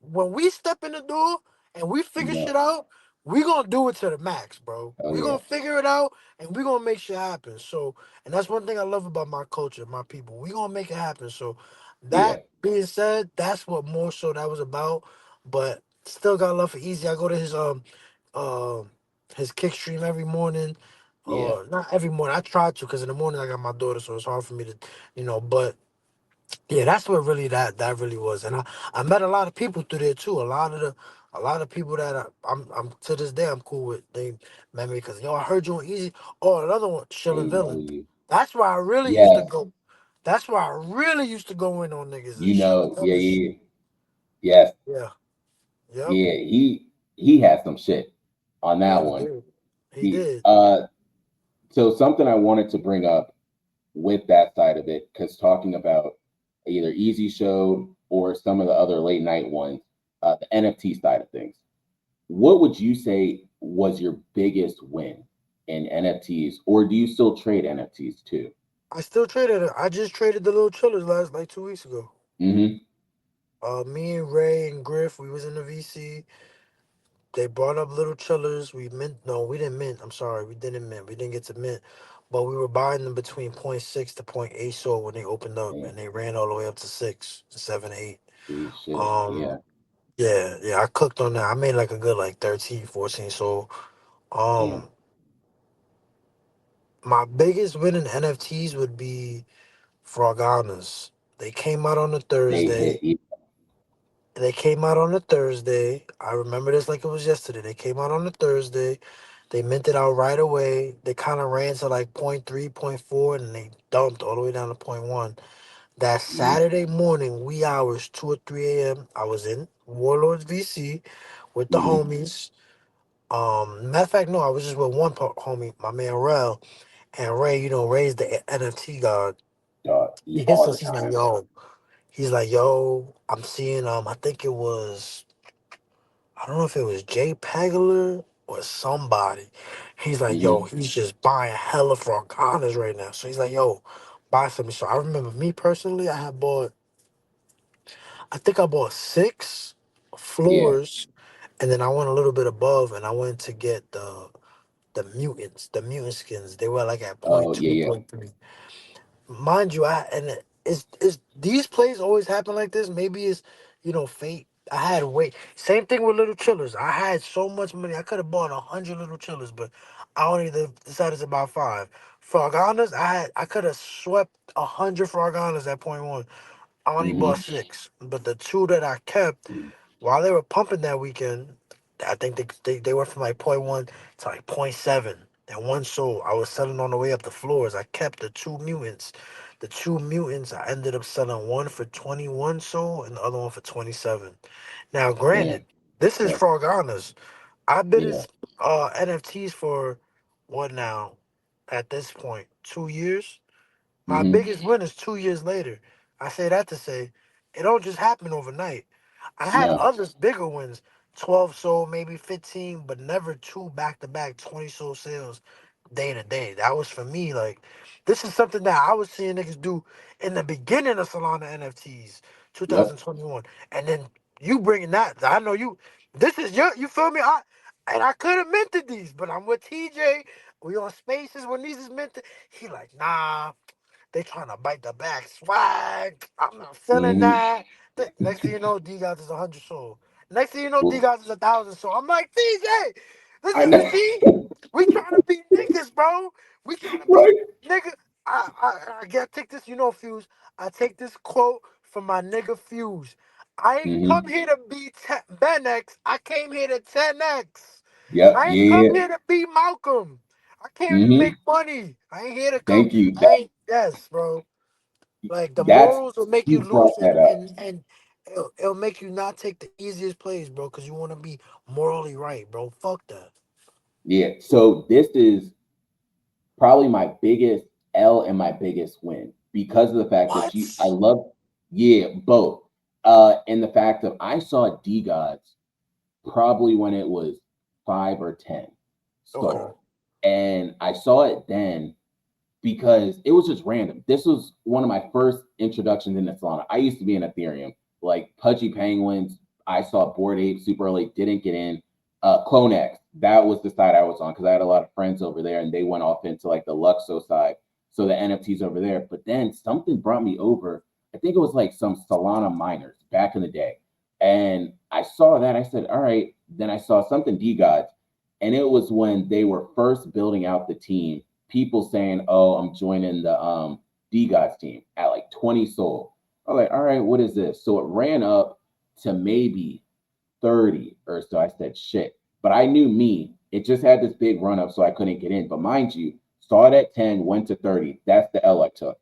when we step in the door and we figure yeah. shit out, we gonna do it to the max, bro. Oh We yeah, gonna figure it out and we gonna make shit happen. So, and that's one thing I love about my culture, my people. We gonna make it happen. So, yeah, that being said, that's what more so that was about. But still got love for Easy. I go to um his kick stream every morning. yeah, Or not every morning. I try to, because in the morning I got my daughter, so it's hard for me to, but yeah, that's what really that really was, and I met a lot of people through there too. A lot of people that I'm to this day I'm cool with. They met me because yo, I heard you on Easy. Oh, another one, Chillin' they know Villain. you. That's where I really used to Yes, go. That's where I really used to go in on niggas and you shit. know. That Yeah, was yeah, yeah. Yes, yeah, yep, yeah. He has some shit on yeah, that he one. did, he He did. So something I wanted to bring up with that side of it, because talking about either Easy Show or some of the other late night ones, the NFT side of things. What would you say was your biggest win in NFTs, or do you still trade NFTs too? I still traded it. I just traded the little chillers last like 2 weeks ago. Mm-hmm. Me and Ray and Griff, we was in the VC. They brought up little chillers. We mint. No, we didn't mint. I'm sorry, we didn't mint. We didn't get to mint, but we were buying them between point 0.6 to point 0.8 so when they opened up, Yeah. and they ran all the way up to 6 to 7, 8. See, shit. Um, Yeah. yeah, I cooked on that. I made like a good like 13, 14. So, Damn. um, my biggest win in NFTs would be Fraganas. They came out on a They Thursday. hit. They came out on a Thursday. I remember this like it was yesterday. They came out on a Thursday. They minted out right away. They kind of ran to like point 0.3, point 0.4, and they dumped all the way down to point 0.1. That Mm-hmm. Saturday morning, wee hours, 2 or 3 a.m., I was in Warlords VC with the Mm-hmm. homies. Matter of fact, no, I was just with one homie, my man Rel. And Ray, Ray's the NFT god. He hits All us, the time. he's like, yo, I'm seeing, I think it was, I don't know if it was Jay Pagler or somebody. He's like, yo, Mm-hmm. he's just buying hella Francanas right now. So he's like, yo, buy something. So I remember me personally, I think I bought 6 Yeah. floors, and then I went a little bit above, and I went to get the mutant skins. They were like at point Oh two, yeah, point three. Mind you, it's these plays always happen like this. Maybe it's fate. I had wait. Same thing with little chillers. I had so much money. I could have bought 100 little chillers, but I only decided to buy 5. Fraganas, I could have swept 100 Fraganas at point one. I yeah. only bought Mm-hmm. 6, but the two that I kept while they were pumping that weekend, I think they went from like point one to like point 0.7. And one sold. I was selling on the way up the floors. I kept the two mutants. The two mutants, I ended up selling one for 21 sold and the other one for 27. Now, granted, Damn. this is Yeah. Fraganas. I've been in Yeah. NFTs for what now? At this point, 2 years. My Mm-hmm. biggest win is 2 years later. I say that to say it don't just happen overnight. I had No. others bigger wins, 12 sold, maybe 15, but never two back to back 20 sold sales day to day. That was for me. Like, this is something that I was seeing niggas do in the beginning of Solana NFTs, Yep. 2021. And then you bringing that. I know this is you feel me? I could have minted these, but I'm with TJ. We on spaces when these is minted. He like, nah. They trying to bite the back swag. I'm not feeling Mm-hmm. that. Next thing you know, D Gods is 100 soul. Next thing you know, D Well, Gods is 1,000 soul. I'm like, TJ, this I is know. see, we trying to be niggas, bro. We trying to be Right. nigga. I get take this, Fuse. I take this quote from my nigga Fuse. I ain't come Mm-hmm. here to be Ben X. I came here to 10X. Yep. I ain't come Yeah. here to be Malcolm. I came here to make Mm-hmm. money. I ain't here to come. Thank you. I ain't yes, bro. Like the That's morals will make you you lose brought that up. and It'll make you not take the easiest plays, bro, because you want to be morally right, bro. Fuck that. Yeah. So this is probably my biggest L and my biggest win because of the fact that I What? love, yeah, both. And the fact that I saw D Gods probably when it was 5 or 10 Okay. stall. And I saw it then because it was just random. This was one of my first introductions into Solana. I used to be in Ethereum, like Pudgy Penguins. I saw Bored Ape super early, didn't get in. CloneX, that was the side I was on because I had a lot of friends over there and they went off into like the Luxo side. So the NFTs over there. But then something brought me over. I think it was like some Solana miners back in the day. And I saw that. I said, all right. Then I saw something D Gods. And it was when they were first building out the team, people saying, "Oh, I'm joining the D Gods team at like 20 soul." I'm like, "All right, what is this?" So it ran up to maybe 30 or so. I said, "Shit," but I knew me. It just had this big run up, so I couldn't get in. But mind you, saw it at 10, went to 30. That's the L I took.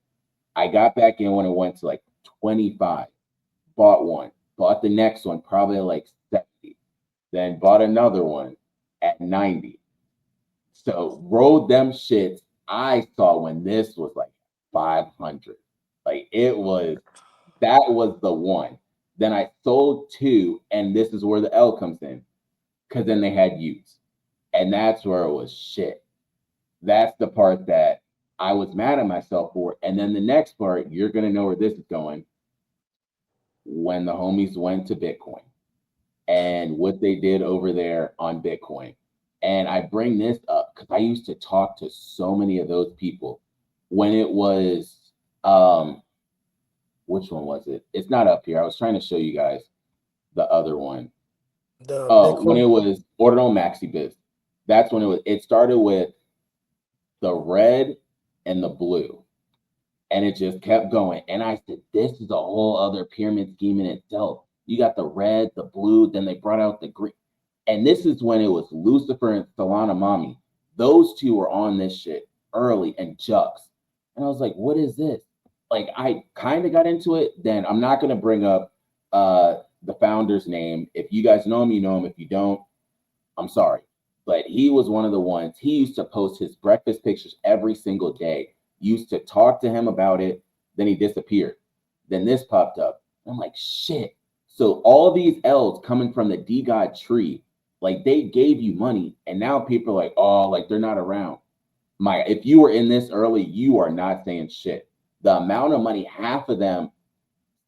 I got back in when it went to like 25. Bought one. Bought the next one, probably like 70. Then bought another one at 90. So rode them shits. I saw when this was like 500. Like it was, that was the one. Then I sold two, and this is where the L comes in because then they had use. And that's where it was shit. That's the part that I was mad at myself for. And then the next part, you're going to know where this is going when the homies went to Bitcoin and what they did over there on Bitcoin. And I bring this up because I used to talk to so many of those people when it was, um, which one was it? It's not up here. I was trying to show you guys the other one. The Oh, when it Bitcoin, was Ordinal Maxi Biz. That's when it was. It started with the red and the blue, and it just kept going. And I said, this is a whole other pyramid scheme in itself. You got the red, the blue, then they brought out the green. And this is when it was Lucifer and Solana Mommy. Those two were on this shit early and Jux. And I was like, what is this? Like I kind of got into it. Then I'm not gonna bring up the founder's name. If you guys know him, you know him. If you don't, I'm sorry. But he was one of the ones, he used to post his breakfast pictures every single day. Used to talk to him about it. Then he disappeared. Then this popped up. I'm like, shit. So all these L's coming from the D God tree, like they gave you money, and now people are like, oh, like they're not around. My, if you were in this early, you are not saying shit. The amount of money, half of them,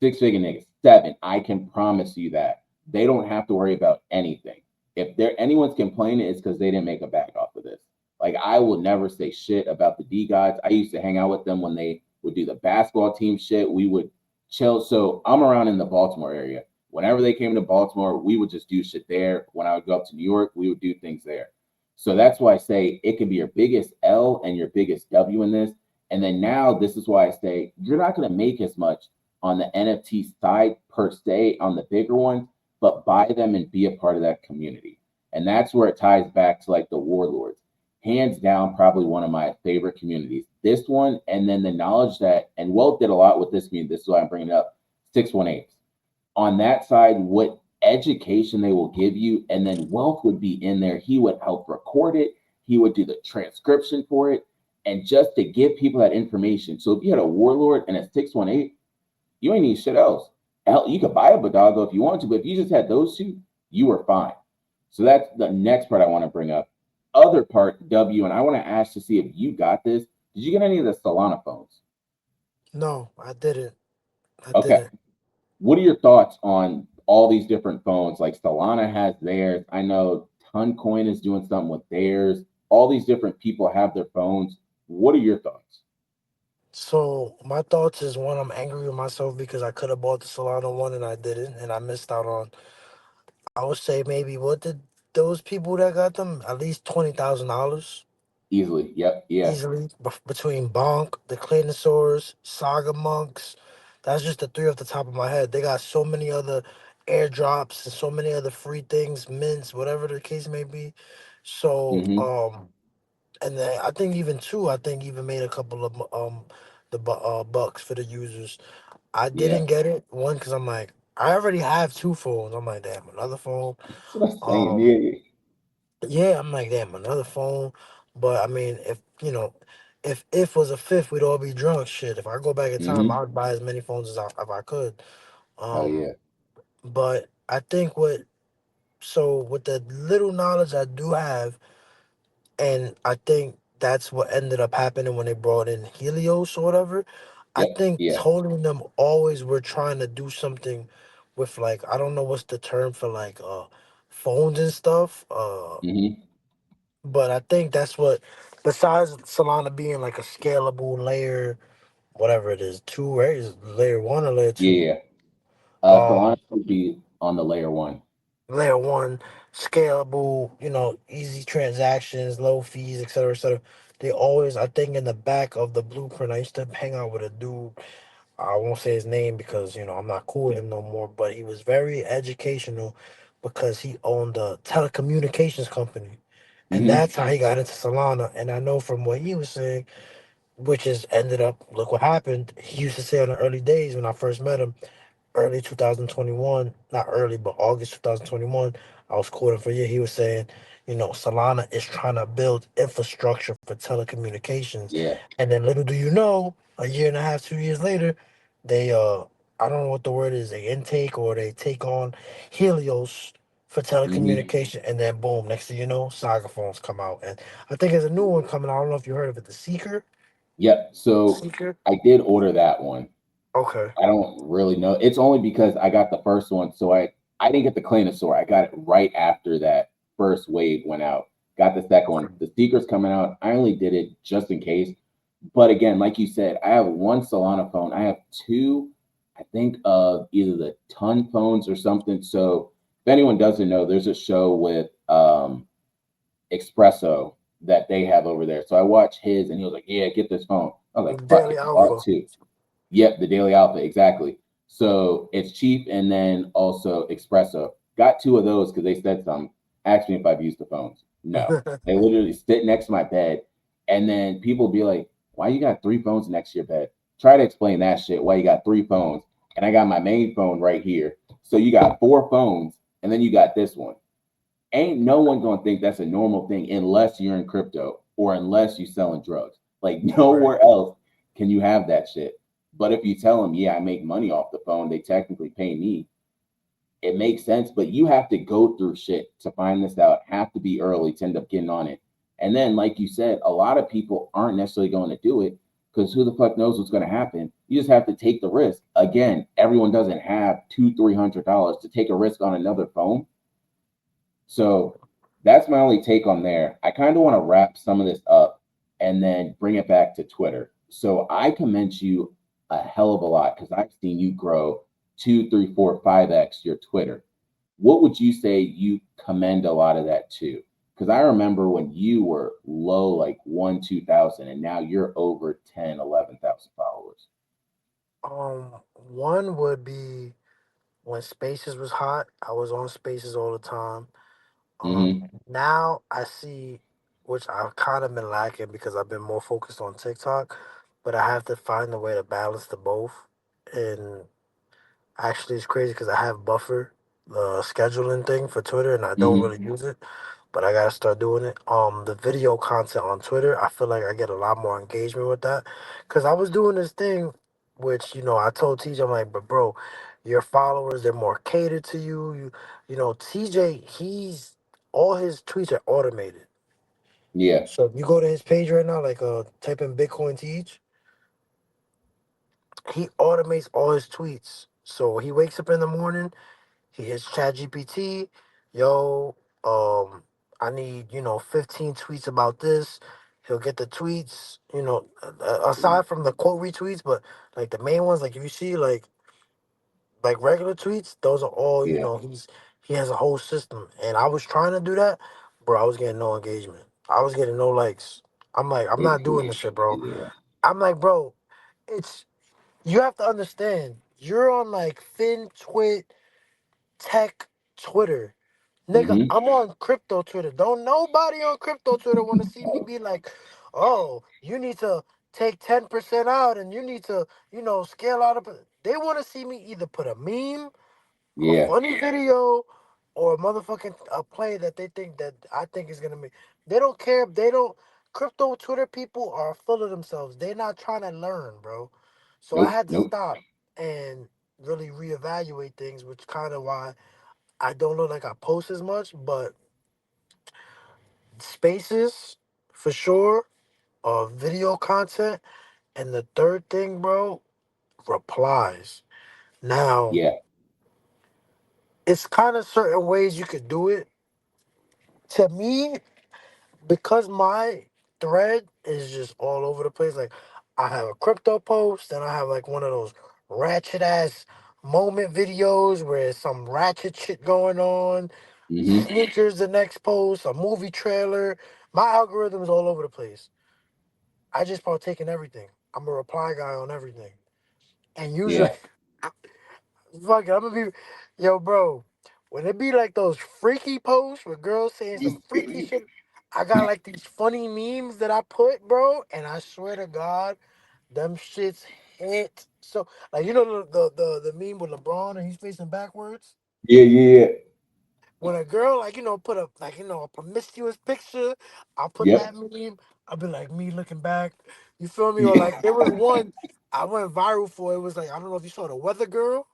6 figure niggas, seven. I can promise you that they don't have to worry about anything. If there anyone's complaining, it's because they didn't make a bag off of this. Like I will never say shit about the D gods. I used to hang out with them when they would do the basketball team shit. We would chill. So I'm around in the Baltimore area. Whenever they came to Baltimore, we would just do shit there. When I would go up to New York, we would do things there. So that's why I say it can be your biggest L and your biggest W in this. And then now this is why I say you're not going to make as much on the NFT side per se on the bigger ones, but buy them and be a part of that community. And that's where it ties back to like the warlords. Hands down, probably one of my favorite communities. This one, and then the knowledge that, and Walt did a lot with this community. This is why I'm bringing it up 618. On that side, what education they will give you, and then Wealth would be in there. He would help record it, he would do the transcription for it, and just to give people that information. So if you had a warlord and a 618, you ain't need shit else. Hell, you could buy a Bodago if you want to, but if you just had those two, you were fine. So that's the next part I want to bring up. Other part, W, and I want to ask to see if you got this. Did you get any of the Solana phones? no, I didn't. I Okay. didn't. What are your thoughts on all these different phones? Like Solana has theirs. I know Toncoin is doing something with theirs. All these different people have their phones. What are your thoughts? So my thoughts is one, I'm angry with myself because I could have bought the Solana one and I didn't, and I missed out on. I would say maybe what did those people that got them at least $20,000 Easily. Yep. Yeah. easily between Bonk, the Claytosaurs, Saga Monks. That's just the three off the top of my head. They got so many other airdrops and so many other free things, mints, whatever the case may be. So Mm-hmm. and then I think even two, I think even made a couple of bucks for the users. I Yeah. didn't get it. One, because I'm like, I already have two phones. I'm like, damn, another phone. That's what I'm saying. Um, Yeah. yeah, I'm like, damn, another phone. But I mean, if was a fifth, we'd all be drunk. Shit, if I go back in time, I Mm-hmm. would buy as many phones as if I could. Hell Um, yeah. but I think with the little knowledge I do have, and I think that's what ended up happening when they brought in Helios or whatever. I Yep. think Yeah. Tony and them always were trying to do something with, like, I don't know what's the term for, like, phones and stuff. Mm-hmm. But I think that's what, besides Solana being like a scalable layer, whatever it is, two, right? Is it layer one or layer two? Yeah. Um, Solana would be on the layer one. Layer one, scalable, easy transactions, low fees, et cetera, et cetera. They always, I think, in the back of the blueprint. I used to hang out with a dude. I won't say his name because I'm not cool with him no more. But he was very educational because he owned a telecommunications company, and Mm-hmm. that's how he got into Solana. And I know from what he was saying, which is ended up, look what happened. He used to say in the early days when I first met him, early 2021, not early, but August 2021, I was quoting for you. He was saying, Solana is trying to build infrastructure for telecommunications. Yeah. And then little do you know, a year and a half, 2 years later, they, I don't know what the word is, they intake or they take on Helios for Mm-hmm. telecommunication. And then boom, next thing you know, Saga phones come out. And I think there's a new one coming. I don't know if you heard of it, the Seeker. Yep. So Seeker? I did order that one. Okay. I don't really know. It's only because I got the first one, so I didn't get the Cleanosaur. I got it right after that first wave went out. Got the second one. The Seeker's coming out. I only did it just in case. But again, like you said, I have one Solana phone. I have two, I think, of either the Ton phones or something. So if anyone doesn't know, there's a show with Espresso that they have over there. So I watched his, and he was like, "Yeah, get this phone." I was like, "Fuck Daily it, bought Alpha. two." Yep, the Daily Alpha, exactly. So it's cheap, and then also espresso. Got two of those because they said something. Asked me if I've used the phones. No, they literally sit next to my bed, and then people be like, "Why you got three phones next to your bed?" Try to explain that shit. Why you got three phones, and I got my main phone right here. So you got four phones, and then you got this one. Ain't no one gonna think that's a normal thing unless you're in crypto or unless you're selling drugs. Like Right. nowhere else can you have that shit. But if you tell them, yeah, I make money off the phone, they technically pay me. It makes sense, but you have to go through shit to find this out. Have to be early to end up getting on it. And then, like you said, a lot of people aren't necessarily going to do it because who the fuck knows what's going to happen. You just have to take the risk. Again, everyone doesn't have $200-300 to take a risk on another phone. So that's my only take on there. I kind of want to wrap some of this up and then bring it back to Twitter. So I commend you a hell of a lot because I've seen you grow two, three, four, 5x your Twitter. What would you say you commend a lot of that to? Because I remember when you were low, like 2,000, and now you're over 10, 11,000 followers. One would be when Spaces was hot. I was on Spaces all the time. Mm-hmm. Now I see, which I've kind of been lacking because I've been more focused on TikTok, but I have to find a way to balance the both. And actually, it's crazy because I have Buffer, the scheduling thing for Twitter, and I don't Mm-hmm. really use it, but I gotta start doing it. The video content on Twitter, I feel like I get a lot more engagement with that, because I was doing this thing, which I told TJ, I'm like, but bro, your followers, they're more catered to you. TJ, he's all his tweets are automated. Yeah. So if you go to his page right now, like type in Bitcoin Teach, he automates all his tweets. So he wakes up in the morning. He hits ChatGPT, yo, I need 15 tweets about this. He'll get the tweets, aside from the quote retweets, but like the main ones, like if you see like regular tweets, those are all Yeah. he has a whole system. And I was trying to do that, bro. I was getting no engagement. I was getting no likes. I'm like, I'm It's not doing weird. this shit, bro. Yeah. I'm like, bro, it's you have to understand. You're on like FinTwit Tech Twitter. Nigga, Mm-hmm. I'm on crypto Twitter. Don't nobody on crypto Twitter want to see me be like, oh, you need to take 10% out and you need to, scale out. They want to see me either put a meme A Yeah. funny video or a motherfucking a play that they think that I think is gonna make. They don't care. They don't. Crypto Twitter people are full of themselves. They're not trying to learn, bro. So I Nope. had to Nope. stop and really reevaluate things, which kind of why I don't look like I post as much. But spaces for sure, video content, and the third thing, bro, replies. Now Yeah. it's kind of certain ways you could do it. To me, because my thread is just all over the place. Like I have a crypto post, and I have like one of those ratchet ass moment videos where it's some ratchet shit going on. Mm-hmm. Sneakers, the next post, a movie trailer. My algorithm is all over the place. I just partake in everything. I'm a reply guy on everything. And usually, Yeah. fuck it, I'm gonna be, yo, bro. When it be like those freaky posts with girls saying some freaky shit, I got like these funny memes that I put, bro, and I swear to God, them shits hit. So, like, you know the meme with LeBron and he's facing backwards. Yeah. Yeah. When a girl like put up like a promiscuous picture, I'll put that Yep. meme. I'll be like me looking back. You feel me? Or Yeah. like there was one I went viral for. It was like I don't know if you saw the weather girl.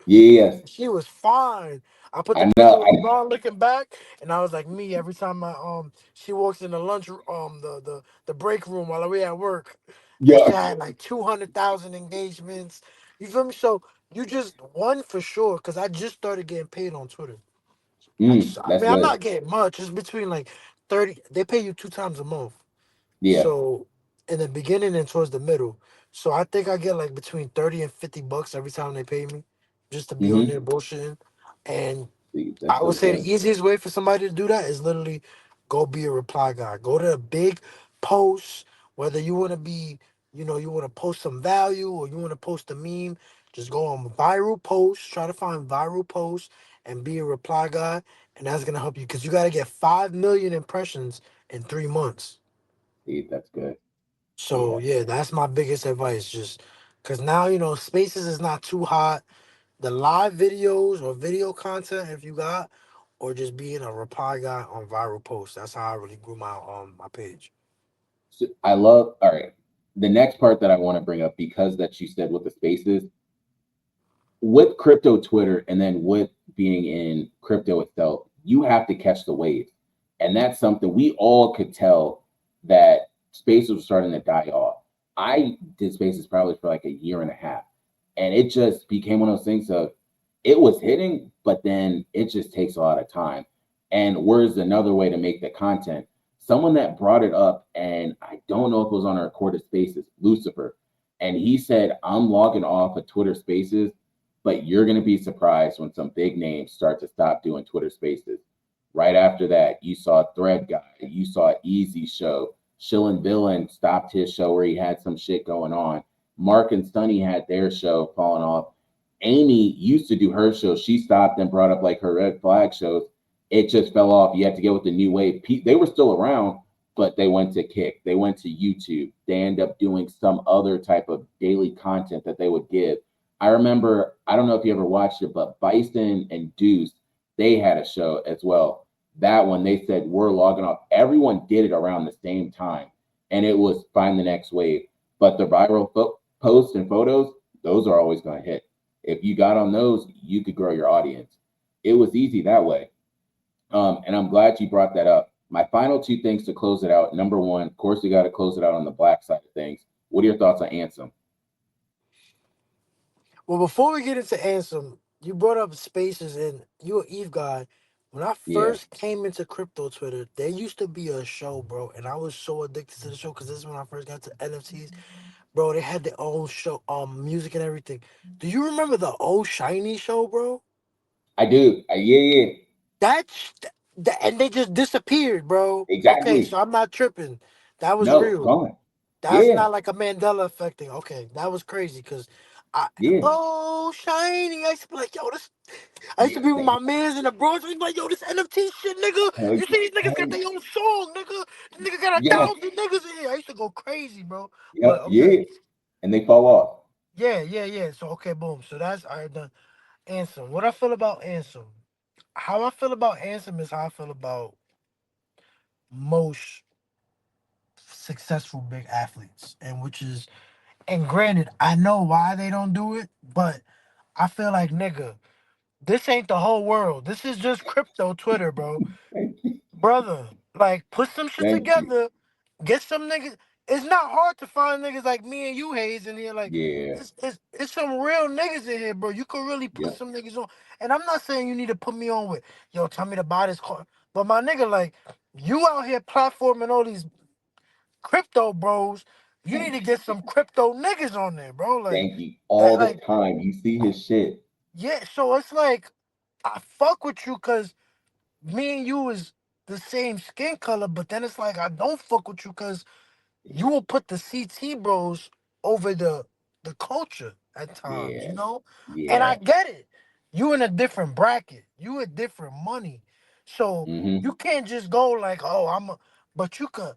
Yes. She was fine. I put the I picture know. with LeBron looking back, and I was like me every time she walks in the the break room while we at work. That shit Yeah. had like 200,000 engagements. You feel me? So you just one for sure because I just started getting paid on Twitter. I That's mean, I'm good. not getting much. It's between like 30. They pay you two times a month. Yeah. So in the beginning and towards the middle. So I think I get like between 30 and $50 every time they pay me just to be on Mm-hmm. there bullshitting. And See, that's I so would say good. the easiest way for somebody to do that is literally go be a reply guy. Go to a big post, whether you want to be, you want to post some value or you want to post a meme, just go on viral posts, try to find viral posts and be a reply guy. And that's going to help you because you got to get 5 million impressions in 3 months. See, that's good. So Yeah. yeah, that's my biggest advice. Just because now Spaces is not too hot. The live videos or video content, if you got, or just being a reply guy on viral posts. That's how I really grew my page. So I love. All right. The next part that I want to bring up because that you said with the spaces with crypto Twitter and then with being in crypto itself, you have to catch the wave. And that's something we all could tell that spaces was starting to die off. I did spaces probably for like a year and a half. And it just became one of those things of it was hitting, but then it just takes a lot of time. And where's another way to make the content? Someone that brought it up, and I don't know if it was on a recorded spaces, Lucifer. And he said, I'm logging off of Twitter spaces, but you're going to be surprised when some big names start to stop doing Twitter spaces. Right after that, you saw Thread Guy, you saw Easy Show. Shillin' Villain stopped his show where he had some shit going on. Mark and Sunny had their show falling off. Amy used to do her show. She stopped and brought up like her red flag shows. It just fell off. You had to get with the new wave. They were still around, but they went to Kick. They went to YouTube. They end up doing some other type of daily content that they would give. I remember, I don't know if you ever watched it, but Bison and Deuce, they had a show as well. That one, they said, we're logging off. Everyone did it around the same time, and it was find the next wave. But the viral posts and photos, those are always going to hit. If you got on those, you could grow your audience. It was easy that way. And I'm glad you brought that up. My final two things to close it out. Number one, of course, we got to close it out on the black side of things. What are your thoughts on Ansem? Well, before we get into Ansem, you brought up spaces and you a Eve guy. When I Yeah, first came into crypto Twitter, there used to be a show, bro, and I was so addicted to the show because this is when I first got to NFTs. Bro, they had their own show, music and everything. Do you remember the old Shiny show, bro? I do. Yeah, yeah, That's and they just disappeared, bro. Okay, exactly. so I'm not tripping. That was No, real. gone. That's Yeah, not like a Mandela effect thing. Okay, that was crazy because I yeah, oh shiny. I used to be like, yo, this. I used to yeah. be with my mans in the Bronx. I used to be like, yo, this NFT shit, nigga. Hell You see these niggas got yeah. their own song, nigga. The nigga got a Yeah, thousand niggas in here. I used to go crazy, bro. But yep, okay, yeah. And they fall off. yeah. So okay, boom. So that's all right done. Ansem. What I feel about Ansem. How I feel about Ansem is how I feel about most successful big athletes, and which is, and granted, I know why they don't do it, but I feel like nigga, this ain't the whole world. This is just crypto Twitter, bro. Thank you. Brother, like put some shit Thank you. together. Get some niggas. It's not hard to find niggas like me and you, Hayes, in here. Like Yeah. it's some real niggas in here, bro. You could really put Yep. some niggas on. And I'm not saying you need to put me on with, yo, tell me to buy this car. But my nigga, like, you out here platforming all these crypto bros. You need Thank to you. get some crypto niggas on there, bro. Like Thank you. that, All the like, time. You see his shit. yeah. So it's like I fuck with you because me and you is the same skin color, but then it's like I don't fuck with you because you will put the CT bros over the culture at times, you Yeah. know? And I Yeah. get it. You in a different bracket. You a different money. So Mm-hmm. you can't just go like, oh, but you could,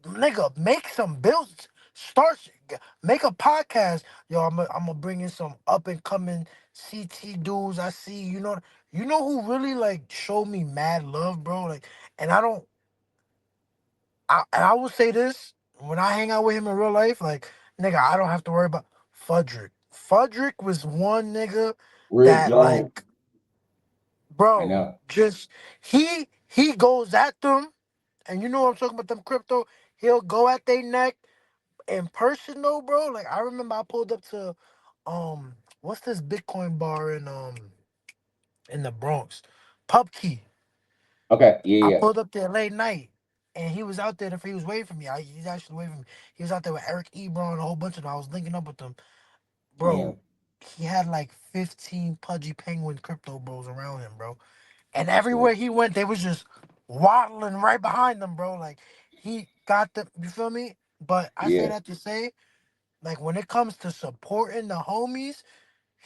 nigga, make some builds. Make a podcast. Yo, I'm gonna bring in some up and coming CT dudes. I see, you know who really like showed me mad love, bro. Like, and I don't, and I will say this when I hang out with him in real life, like, nigga, I don't have to worry about Fudrick. Fudrick was one nigga Real that, yo. like, I bro, know. just he goes at them, and you know what I'm talking about, them crypto. He'll go at their neck in person though, bro. Like I remember I pulled up to what's this Bitcoin bar in the Bronx? Pub Key. Okay. Yeah. I Yeah. pulled up there late night and he was out there he was waiting for me. He's actually waiting for me. He was out there with Eric Ebron and a whole bunch of them. I was linking up with them. Damn. Bro, he had like 15 pudgy penguin crypto bros around him, bro. And everywhere Shit. he went, they was just waddling right behind them, bro. Like he got them, you feel me? But I say Yeah. that to say, like when it comes to supporting the homies,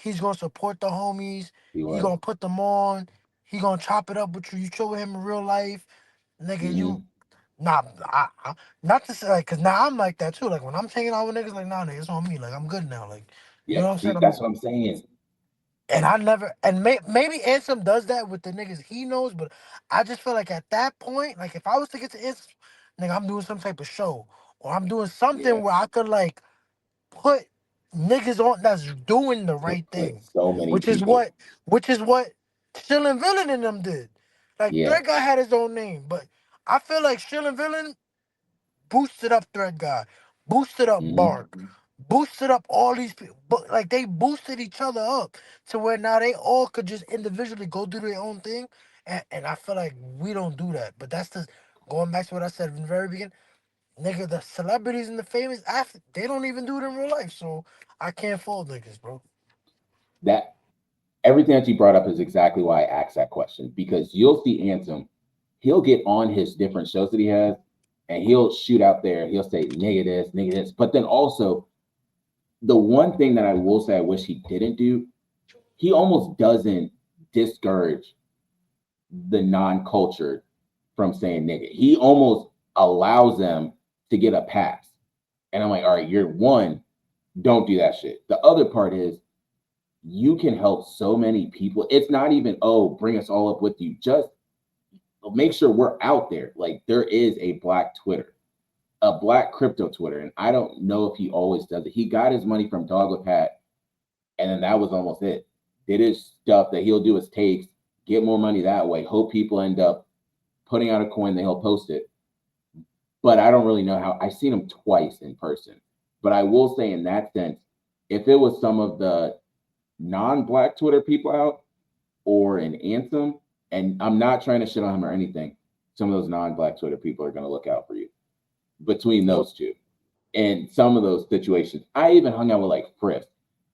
he's gonna support the homies. He He was. gonna put them on. He gonna chop it up with you. You chill with him in real life, nigga. You Mm-hmm. nah, not to say like, cause now I'm like that too. Like when I'm hanging out with niggas, like nah, nigga, it's on me. Like I'm good now. Like you know Yep. what I'm saying? See, that's what I'm saying. And I never and maybe Ansem does that with the niggas he knows, but I just feel like at that point, like if I was to get to Ansem, nigga, I'm doing some type of show or I'm doing something Yeah. where I could like put niggas on that's doing the To right put thing, so many which is people. what which is what Shillin Villain and them did. Like Yeah. Thread Guy had his own name, but I feel like Shillin Villain boosted up Thread Guy, boosted up Mm-hmm. Bark, boosted up all these people. But like they boosted each other up to where now they all could just individually go do their own thing. And I feel like we don't do that. But that's the going back to what I said in the very beginning. Nigga, the celebrities and the famous athletes, they don't even do it in real life. So I can't fault niggas, bro. That everything that you brought up is exactly why I asked that question because you'll see Anthem, he'll get on his different shows that he has, and he'll shoot out there. He'll say nigga this, but then also the one thing that I will say I wish he didn't do, he almost doesn't discourage the non-cultured from saying nigga. He almost allows them to get a pass. And I'm like, all right, you're one, don't do that shit. The other part is you can help so many people. It's not even, oh, bring us all up with you. Just make sure we're out there. Like there is a black Twitter, a black crypto Twitter. And I don't know if he always does it. He got his money from Dogwood Pat, and then that was almost it. Did his stuff that he'll do his takes, get more money that way, hope people end up putting out a coin, then he'll post it. But I don't really know how. I've seen him twice in person. But I will say, in that sense, if it was some of the non-black Twitter people out or an Anthem, and I'm not trying to shit on him or anything, some of those non-black Twitter people are going to look out for you between Yep. those two. And some of those situations, I even hung out with like Frisk,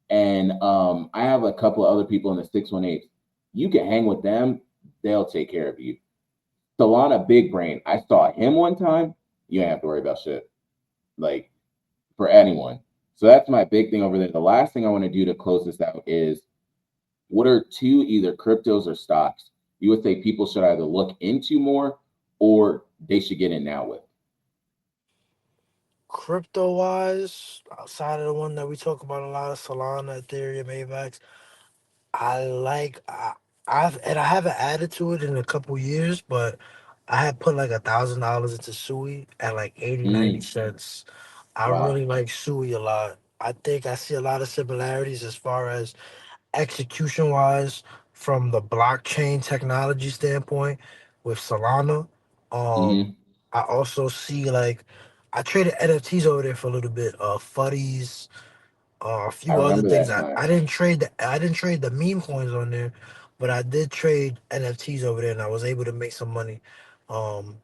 and I have a couple of other people in the 618. You can hang with them; they'll take care of you. Solana Big Brain, I saw him one time. You don't have to worry about shit. Like for anyone. So that's my big thing over there. The last thing I want to do to close this out is what are two either cryptos or stocks you would say people should either look into more or they should get in now with? Crypto wise, outside of the one that we talk about a lot of Solana, Ethereum, AVAX, I like I haven't added to it in a couple years, but I had put like $1,000 into Sui at like 80, 90 cents. I Wow. really like Sui a lot. I think I see a lot of similarities as far as execution wise from the blockchain technology standpoint with Solana. Hmm. I also see like I traded NFTs over there for a little bit, Fuddies, a I few other remember things. that time. I didn't trade the meme coins on there, but I did trade NFTs over there, and I was able to make some money, um,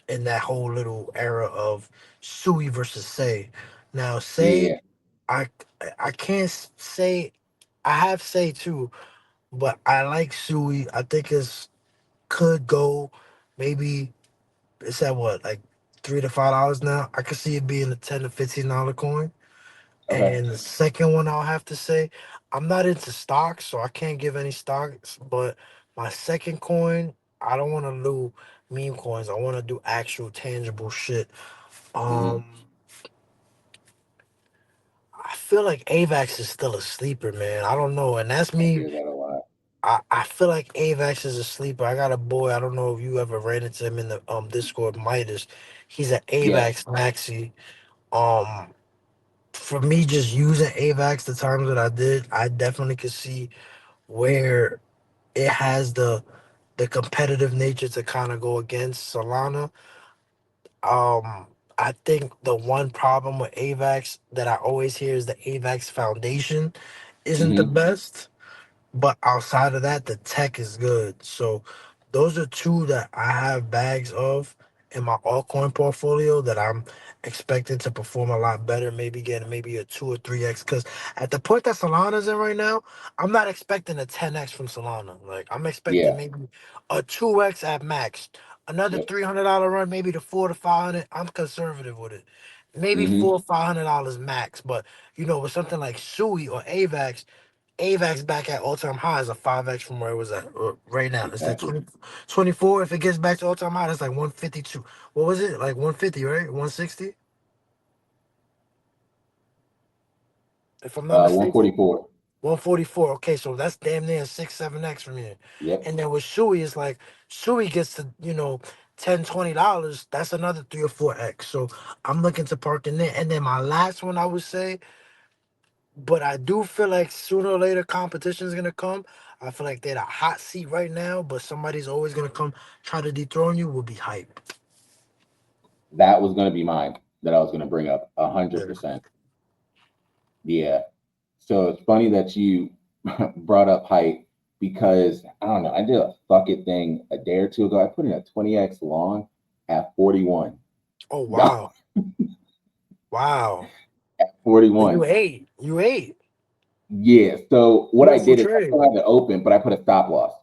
in that whole little era of Sui versus Say. Now Say, Yeah. I I can't say I have Say too, but I like Sui. I think it's could go maybe it's at what like $3 to $5 now. I could see it being a $10 to $15 coin. Okay. And the second one I'll have to say, I'm not into stocks, so I can't give any stocks. But my second coin, I don't want to do meme coins. I want to do actual tangible shit. Hmm. Um, I feel like AVAX is still a sleeper, man. I don't know, and that's I me. hear that a lot. I feel like AVAX is a sleeper. I got a boy. I don't know if you ever ran into him in the Discord, Midas. He's an Yes. AVAX maxi. Um, for me, just using AVAX the times that I did, I definitely could see where it has the competitive nature to kind of go against Solana. I think the one problem with AVAX that I always hear is the AVAX Foundation isn't the Hmm. best. But outside of that, the tech is good. So those are two that I have bags of in my altcoin portfolio that I'm expecting to perform a lot better, maybe getting maybe a 2 or 3x. Because at the point that Solana's in right now, I'm not expecting a 10x from Solana. Like I'm expecting Yeah. maybe a 2x at max. Another Yep. $300 run, maybe to 4 to 500. I'm conservative with it. Maybe Hmm. $400 or $500 max. But with something like Sui or AVAX back at all time highs of 5x from where it was at right now. It's like Exactly. 24. If it gets back to all time high, that's like 152. What was it? Like 150, right? 160? If I'm not mistaken. 144. 144. Okay, so that's damn near 6, 7x from here. Yep. And then with Sui, it's like Sui gets to, $10, $20. That's another 3 or 4x. So I'm looking to park in there. And then my last one, I would say, but I do feel like sooner or later competition is gonna come. I feel like they're the hot seat right now, but somebody's always gonna come try to dethrone you. Will be hype. That was going to be mine that I was going to bring up. A hundred Yeah. percent. Yeah. So it's funny that you brought up height because I don't know. I did a fuck it thing a day or two ago. I put in a 20x long at 41. Oh wow, wow. At So you 41. ate. You ate. Yeah. So what I Beautiful did is I trade. still have it open, but I put a stop loss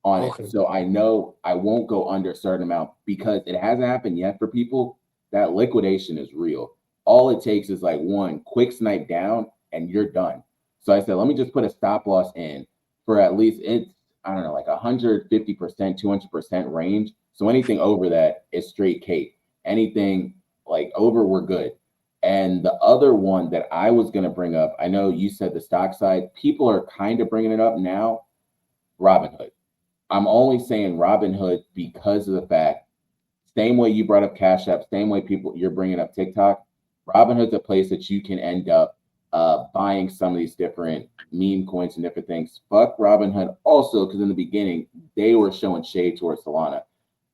on it. Okay. So I know I won't go under a certain amount because it hasn't happened yet for people. That liquidation is real. All it takes is like one quick snipe down and you're done. So I said, let me just put a stop loss in for at least it's, I don't know, like 150%, 200% range. So anything over that is straight cake. Anything like over, we're good. And the other one that I was going to bring up, I know you said the stock side, people are kind of bringing it up now, Robinhood. I'm only saying Robinhood because of the fact, same way you brought up Cash App, same way people you're bringing up TikTok. Robinhood's a place that you can end up buying some of these different meme coins and different things. Fuck Robinhood also because in the beginning they were showing shade towards Solana.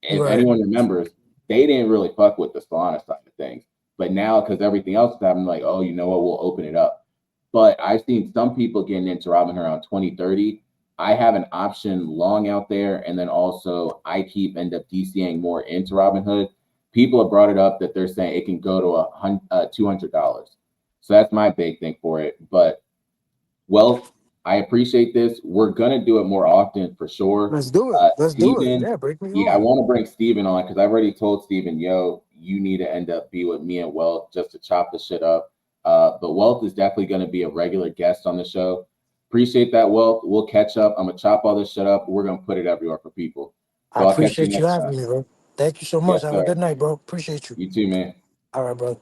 If Right. anyone remembers, they didn't really fuck with the Solana side of things. But now, because everything else is happening, like, oh, you know what, we'll open it up. But I've seen some people getting into Robinhood around 2030. I have an option long out there, and then also I keep end up DCing more into Robinhood. People have brought it up that they're saying it can go to $200. So that's my big thing for it. But Wealth, I appreciate this. We're gonna do it more often for sure. Let's do it. Let's do it. Steven, Yeah, break me yeah, I on. want to bring Steven on because I've already told Steven, yo, you need to end up be with me and Wealth just to chop the shit up. But Wealth is definitely going to be a regular guest on the show. Appreciate that, Wealth. We'll catch up. I'm gonna chop all this shit up. We're gonna put it everywhere for people. I So I'll catch you appreciate you next having time. me, bro. Thank you so much. Yes, Have a sir. good night, bro. Appreciate you. You too, man. All right, bro.